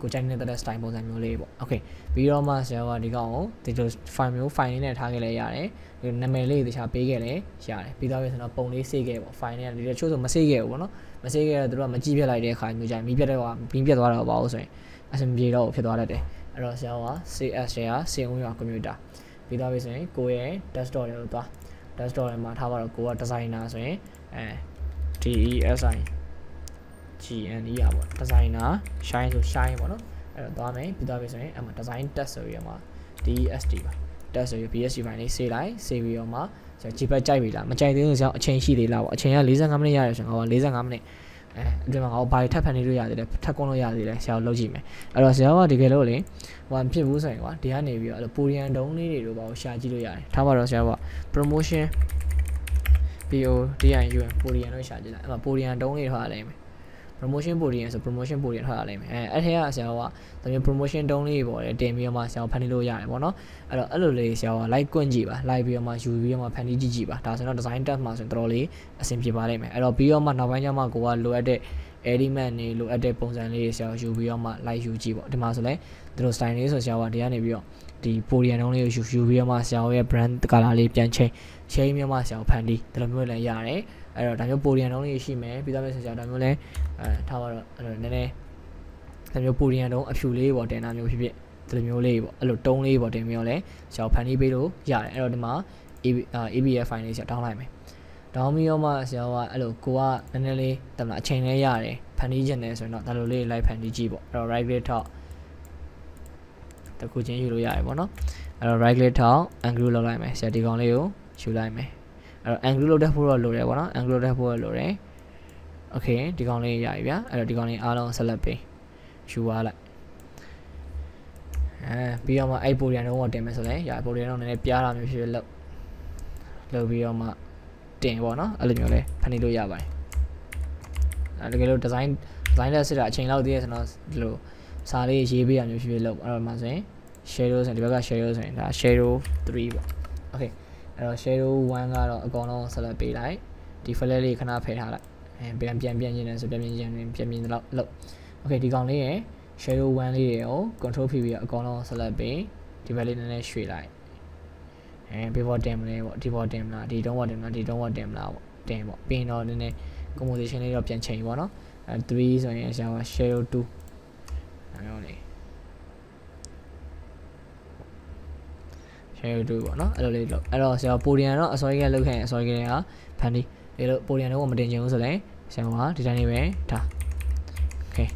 ကိုကြိုက်နေတဲ့ style ပုံစံမျိုးလေးပေါ့ okay ပြီးတော့မှဆရာကဒီကောင်ကိုဒီလို file မျိုး file လေးနဲ့ထားခဲ့လဲရတယ်ဒီနာမည်လေးတခြားပေးခဲ့လဲရတယ်ပြီးတော့ဆိုတော့ပုံလေးစေးခဲ့ပေါ့ file နဲ့ဒီတချို့ဆိုမစေးခဲ့ဘူးပေါ့နော်မစေးခဲ့တော့သူတို့ကမကြည့်ပြလိုက်တဲ့အခါမျိုးကြရင်မီးပြတ်တော့မီးပြတ်သွားတော့ပါဘူးဆိုရင်အဆင်ပြေတော့ဖြစ်သွားတတ်တယ်အဲ့တော့ဆရာက CS ဆရာစင်ဦးရ computer ပြီးတော့ဆိုရင်ကိုရဲ့ desktop တွေကိုသွား desktop တွေမှာထားပါတော့ကိုက designer ဆိုရင်DESI GNE ရပေါ့ designer shine ဆို shine ပေါ့နော်အဲ့တော့သွားမယ်ပြီးသွားပြီဆိုရင်အမှ design test ဆိုပြီးတော့မှ DST ပါ test ဆိုပြီး BSC ပိုင်းလေးစေးလိုက်စေးပြီးတော့မှဆရာကြည့်ပတ်ကြိုက်ပြီလားမကြိုက်သေးဘူးဆိုတော့အချိန်ရှိသေးလားပေါ့အချိန်က45မိနစ်ရတယ်ဆိုတော့45မိနစ်အတွင်းမှာငါ့ဘာထပ်ဖန်နေလို့ရသေးတယ်ထပ်ကွန်းလို့ရသေးတယ်ဆရာတို့လုပ်ကြည့်မယ်အဲ့တော့ဆရာကတကယ်လို့လေဟိုမဖြစ်ဘူးဆိုရင်ကွာဒီကနေပြီးတော့အဲ့လိုပိုရီယန်တုံးလေးတွေတို့ဘာကိုရှာကြည့်လို့ရတယ်ထားပါတော့ဆရာက promotion PODIUN ပိုရီယန်လို့ရှာကြည့်လိုက်အဲ့မှာပိုရီယန်တုံးလေးထားလိုက်မယ်promotion body ဆို promotion body ထားရလိမ့်မယ်အဲ့ထဲကဆရာကဒါမျိုး promotion တုံးလေးပေါ့လေတင်ပြီးတော့မှဆရာဖန်တီးလို့ရတယ်ပေါ့နော်အဲ့တော့အဲ့လိုလေးဆရာက like ကွန့်ကြည့်ပါ like ပြီးတော့မှယူပြီးတော့မှဖန်တီးကြည့်ပါဒါဆိုတော့ design test မှာဆိုရင်တော်တော်လေးအဆင်ပြေပါလိမ့်မယ်အဲ့တော့ပြီးတော့မှနောက်ပိုင်းကျမှကိုကလိုအပ်တဲ့ element နေလိုအပ်တဲ့ပုံစံလေးတွေဆရာယူပြီးတော့မှ like ယူကြည့်ပေါ့ဒီမှာဆိုလဲသူတို့ style လေးဆိုဆရာကဒီကနေပြီးတော့ဒီ podium တုံးလေးကိုယူပြီးတော့မှဆရာရဲ့ brand color လေးပြန်ချိန်ပြီးမှဆရာဖန်တီးဒီလိုမျိုးလည်းရတယ်အဲ့တော့ဒါမျိုး podium တုံးလေးရှိမယ်ပြီးသားပဲဆရာဒါမျိုးလဲထားပါတော့အဲ့လိုနည်းနည်းဒါမျိုး podium တုံးအဖြူလေးပေါ့တင်တာမျိုးဖြစ်ဒီလိုမျိုးလေးပေါ့အဲ့လိုတုံးလေးပေါ့တင်ပြီးတော့လဲဆရာဖန်တီးပေးလို့ရတယ်အဲ့တော့ဒီမှာ ABF file လေးဆရာတောင်းလိုက်မယ်တောင်းပြီးတော့မှဆရာကအဲ့လိုကိုကနည်းနည်းလေးတမလားအချိန်လေးရတယ်ဖန်တီးခြင်းနဲ့ဆိုရင်တော့ဒါလိုလေး like ဖန်တီးကြည့်ပေါ့အဲ့တော့ right click ထောက်တခုချင်းယူလို့ရတယ်ပေါ့နော်အဲ့တော့ right click ထောက် angle လောက်လိုက်မယ်ဆရာဒီကောင်လေးကိုယူလိုက်မယ်အဲ့တော့ angle လောက်တဲ့ဖို့တော့လိုတယ်ပေါ့နော် angle လောက်တဲ့ဖို့တော့လိုတယ် okay ဒီကောင်လေးရပြီဗျာအဲ့တော့ဒီကောင်လေးအားလုံး select ပေးယူသွားလိုက်ပြီးတော့မှအဲ့ podium တုံးကိုတင်မယ်ဆိုလဲရ podium တုံးနည်းနည်းပြားတာမျိုးဖြစ်ဖြစ်လုပ်ပြီးတော့မှတင်ပေါ့နော်အဲ့လိုမျိုးလဲဖန်တီးလို့ရပါတယ်အဲ့တကယ်လို့ design လက်စစ်တာအချိန်လောက်သေးရဆိုတော့ဒီလိုစာလေးရေးပေးရမျိုးဖြစ်ဖြစ်လုပ်အဲ့တော့မှဆိုရင် shadow ဆိုရင်ဒီဘက်က shadow ဆိုရင်ဒါ shadow 3ပေါ့ okay အဲ့တော့ shadow 1ကတော့အကောင်လုံး select ပေးလိုက်ဒီ file လေးခဏဖယ်ထားလိုက်ပြန်ခြင်းတယ်ဆိုပြန်ခြင်းတော့လုပ် okay ဒီကောင်လေးရယ် shadow 1လေးတွေကို control ဖိပြီးအကောင်လုံး select ပေးဒီဘက်လေးနည်းနည်းရွှေ့လိုက်ဘေးဘောတင်မလဲပေါ့ဒီဘောတင်မလားဒီတုံးဘောတင်မလားဒီတုံးဘောတင်မလားပေါ့တင်ပေါ့ပြီးရင်တော့နည်းနည်း composition လေးတော့ပြန်ချိန်ပေါ့နော်3ဆိုရင်ဆရာက shadow 2အဲ့လိုလေး shadow 2ပေါ့နော်အဲ့လိုလေးလုပ်အဲ့တော့ဆရာ podium တော့အစောကြီးကလုပ်ခဲ့ရင်အစောကြီးကဖန်တီးဒီလို podium တော့မတင်ချင်ဘူးဆိုရင်ဆရာကဒီတိုင်းလေးပဲထား okay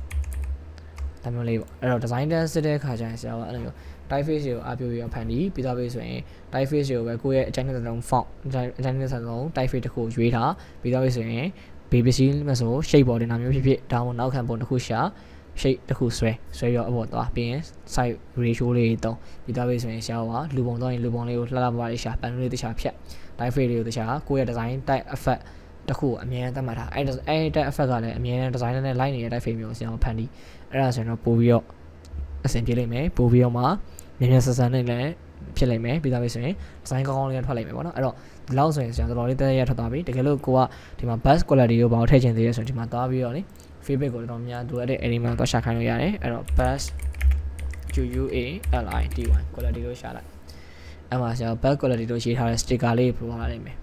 ဒါမျိုးလေးပေါ့အဲ့တော့ design test စစ်တဲ့ခါကျရင်ဆရာကအဲ့လိုမျိုး typeface ကိုအားပြုပြီးတော့ဖန်တီးပြီးသားပဲဆိုရင် typeface ကိုပဲကိုယ့်ရဲ့အကြိုက်တဲ့ဆုံး font အကြိုက်တဲ့ဆုံး typeface တစ်ခုရွေးထားပြီးသားပဲဆိုရင်ဘေးပစ္စည်းမဆို shape ပေါ်တင်တာမျိုးဖြစ်ဖြစ်ဒါမှမဟုတ်နောက်ခံပုံတစ်ခုရှာ shape တစ်ခုဆွဲရောအပေါ်သွားပြီးရင် side ratio လေးတုံးပြီးသားပဲဆိုရင်ရှာကလူပုံတော့ရင်လူပုံလေးကိုလှလှပပလေးရှာပန်လေးတစ်ခြားဖြတ် typeface လေးကိုတစ်ခြားကိုယ့်ရဲ့ design type effect တစ်ခုအမြဲတမ်းသတ်မှတ်ထားအဲ့ type effect ကလည်းအမြဲတမ်း design နဲ့ line နေတဲ့ typeface မျိုးကိုဆရာဖန်တီးအဲ့ဒါဆိုရင်တော့ပို့ပြီးတော့အဆင်ပြေလိမ့်မယ်ပို့ပြီးတော့မှမြန်ဆန်နဲ့လည်းဖြစ်လိမ့်မယ်ပြီးသားပဲဆိုရင် design ကောင်းကောင်းလေးထွက်လိမ့်မယ်ပေါ့နော်အဲ့တော့ဒီလောက်ဆိုရင်ကျွန်တော်တော်လေးတက်ရထွက်သွားပြီတကယ်လို့ကိုကဒီမှာ bus quality ကိုဘာလို့ထည့်ချင်သေးလဲဆိုရင်ဒီမှာသွားပြီးတော့လေ feedback ကိုတော်များလိုအပ်တဲ့ element ကိုရှာခိုင်းလို့ရတယ်အဲ့တော့ bus QUALITY quality ကိုရှာလိုက်အဲ့မှာကျွန်တော် bus quality ကိုရေးထားတဲ့ sticker လေးပို့လာလိမ့်မယ်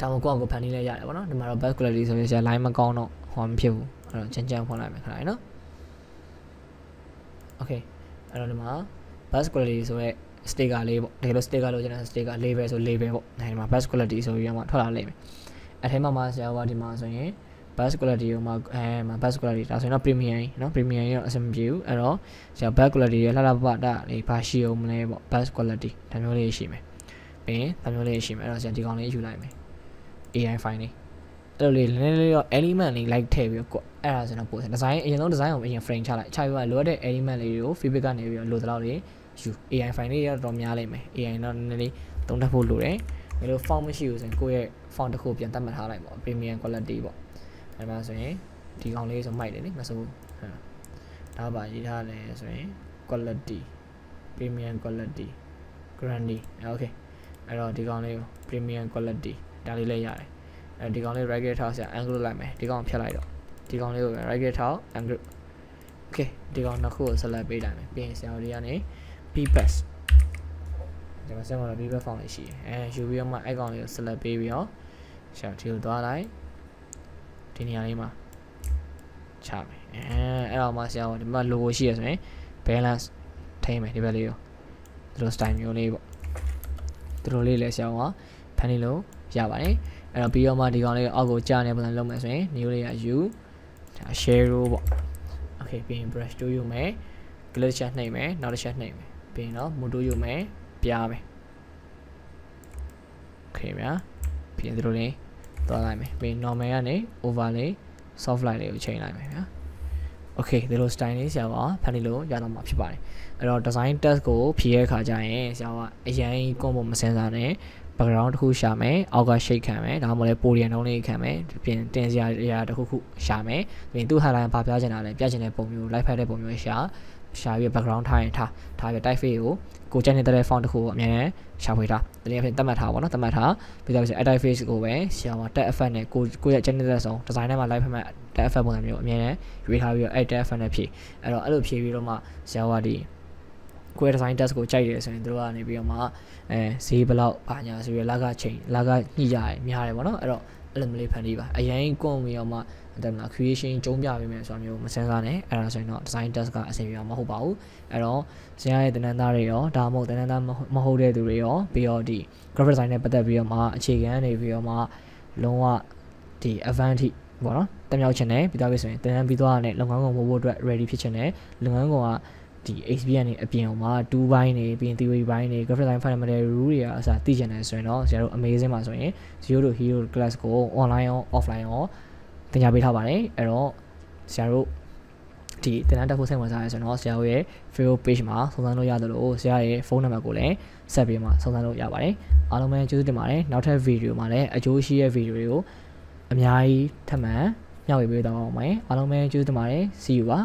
ဒါမှကိုယ့်ကိုဖန်တီးလိုက်ရတယ်ပေါ့နော်ဒီမှာတော့ bus quality ဆိုရင်ဆရာ line မကောင်းတော့ဟောမဖြစ်ဘူးအဲ့တော့ကြမ်းဖွင့်လိုက်မယ်ခဏနော် okay အဲ့တော့ဒီမှာ bus quality ဆိုရဲ sticker လေးပေါ့တကယ်လို့ sticker လို့ကျွန်တော် sticker label ဆို label ပေါ့ဒီမှာ bus quality ဆိုပြီးတော့မှထွက်လာလိမ့်မယ်အဲ့ထဲမှာဆရာကဒီမှာဆိုရင် bus quality ကိုမှမှာ bus quality ဒါဆိုရင်တော့ premium နော် premium ရောအဆင်မပြေဘူးအဲ့တော့ဆရာ bus quality ရလှလှပပတာလေးဘာရှိအောင်မလဲပေါ့ bus quality ဒါမျိုးလေးရှိမယ်ပြီးရင်ဒါမျိုးလေးရှိမယ်အဲ့တော့ဆရာဒီကောင်လေးယူလိုက်မယ် AI file လေးအဲ့လိုလေးနည်းနည်းလေးတော့ element လေး like ထည့်ပြီးတော့အဲ့ဒါဆိုတော့ပို့ design အရင်ဆုံး design ကိုအရင် frame ချလိုက်ချပြီးတော့လိုအပ်တဲ့ element လေးတွေကို feedback ကနေပြီးတော့လိုတဲ့လောက်လေးယူ AI file လေးရတော့များလိမ့်မယ် AI တော့နည်းနည်းလေးသုံးသပ်ဖို့လိုတယ်ဘယ်လို font မရှိဘူးဆိုရင်ကိုယ့်ရဲ့ font တစ်ခုပြန်သတ်မှတ်ထားလိုက်ပေါ့ premium quality ပေါ့အဲ့မှာဆိုရင်ဒီကောင်လေးဆိုမိုက်တယ်နိမဆိုဘူးဒါပါရေးထားလဲဆိုရင် quality premium quality grande okay အဲ့တော့ဒီကောင်လေးကို premium quality ဒါလေးလည်းရတယ်အဲဒီကောင်လေး right click ထောက်ဆရာ angle လိုက်မယ်ဒီကောင်ဖြတ်လိုက်တော့ဒီကောင်လေးကို right click ထောက် angle okay ဒီကောင်နှစ်ခုကို select ပေးလိုက်မယ်ပြီးရင်ဆရာတို့ကနေ ppass ဒီမှာဆက်မှာ ppass font လေးရှိတယ်ယူပြီးတော့မှအဲ့ကောင်လေးကို select ပေးပြီးတော့ဆရာဒီကိုသွားလိုက်ဒီနေရာလေးမှာချမယ်အဲ့တော့မှဆရာကဒီမှာ logo ရှိရဆိုရင် balance ထိမယ်ဒီဘက်လေးကိုဒီလို style မျိုးလေးပေါ့ဒီလိုလေးလဲဆရာကဖန်နေလို့ရပါတယ်အဲ့တော့ပြီးတော့မှဒီကောင်လေးအောက်ကိုကြာနေပုံစံလုပ်မယ်ဆိုရင် new လေးက u ဒါ share ပေါ့ okay ပြီးရင် brush tool ယူမယ် glitch ချက်နှိပ်မယ်နောက်တစ်ချက်နှိပ်မယ်ပြီးရင်တော့ motor ယူမယ်ပြားမယ် okay ဗျာပြီးရင်ဒီလိုလေးသွားလိုက်မယ်ပြီးရင် normal ကနေ overlay soft light လေးကိုချိန်လိုက်မယ်ဗျာ okay ဒီလို style လေးဆရာကဖန်နေလို့ရတော့မှာဖြစ်ပါတယ်အဲ့တော့ design test ကိုဖြည့်ရခါကြရင်ဆရာကအရင်ကွန်ပုံမစင်စားနဲ့ background တစ်ခုရှာမယ်အောက်က shape ခံမယ်ဒါမှမဟုတ်လဲ podium တုံးလေးခံမယ်ပြင်တင်စရာတစ်ခုခုရှာမယ်ပြီးရင်သူ့ highlight ဘာပြချင်တာလဲပြချင်တဲ့ပုံမျိုး light ဖက်တဲ့ပုံမျိုးရှာ ရှာပြီး background ထားရင်ထားပြီး typeface ကိုကြိုက်နေတဲ့ font တစ်ခုကိုအများနဲ့ရှာဖွေထားတနည်းအားဖြင့်သတ်မှတ်ထားပါတော့သတ်မှတ်ထားပြီးတော့ typeface ကိုပဲဆရာက tag effect နဲ့ကိုရဲ့ channel တဲ့ဆုံး design ထဲမှာ live ဖက်မှတ် tag effect ပုံစံမျိုးအများနဲ့ရွေးထားပြီးတော့အဲ့ tag effect နဲ့ဖြည့်အဲ့တော့အဲ့လိုဖြည့်ပြီးတော့မှဆရာကဒီကိုရဲ့ design test ကိုကြိုက်တယ်ဆိုရင်တို့ကနေပြီးတော့မှဈေးဘလောက်ပါညာဆိုပြီးလကညှိကြရများတယ်ပေါ့နော်အဲ့တော့အဲ့လိုမျိုးဖန်တီးပါအရင်ကွန်ပြီးတော့မှအဲ့ဒါ creation ကျုံးပြပေးမယ်ဆိုတာမျိုးမစင်စားနဲ့အဲ့ဒါဆိုရင်တော့ design test ကအဆင်ပြေမှာမဟုတ်ပါဘူးအဲ့တော့ဆရာရဲ့တနန်းသားတွေရောဒါမှမဟုတ်တနန်းသားမဟုတ်တဲ့သူတွေရောပြီးတော့ဒီ graphic design နဲ့ပတ်သက်ပြီးတော့မှအခြေခံနေပြီးတော့မှလုံးဝဒီ advanced ပေါ့နော်တက်မြောက်ချင်တယ်ပြီးတော့ဆိုရင်တနန်းပြီးသွားတဲ့လုပ်ငန်းကုန်ဖို့အတွက် ready ဖြစ်ချင်တယ်လုပ်ငန်းကုန်ကဒီ experience နေအပြင်မှာ2ဘိုင်းနေပြီးရင် theory ဘိုင်းနေ graphic design fundamental rule တွေအစားသိချင်တယ်ဆိုရင်တော့ဆရာတို့ amazing ပါဆိုရင် zero to hero class ကို online ရော offline ရောသင်ကြားပေးထားပါတယ်အဲ့တော့ဆရာတို့ဒီသင်တန်းတက်ဖို့စိတ်ဝင်စားရဆိုတော့ဆရာတို့ရဲ့ Facebook page မှာစုံစမ်းလို့ရတယ်လို့ဆရာရဲ့ဖုန်းနံပါတ်ကိုလည်းဆက်ပြီးမှစုံစမ်းလို့ရပါတယ်အားလုံးပဲကျေးဇူးတင်ပါတယ်နောက်ထပ် video မှာလည်းအကျိုးရှိတဲ့ video တွေကိုအများကြီးထပ်မံမျှဝေပေးသွားအောင်မယ်အားလုံးပဲကျေးဇူးတင်ပါတယ် see you ပါ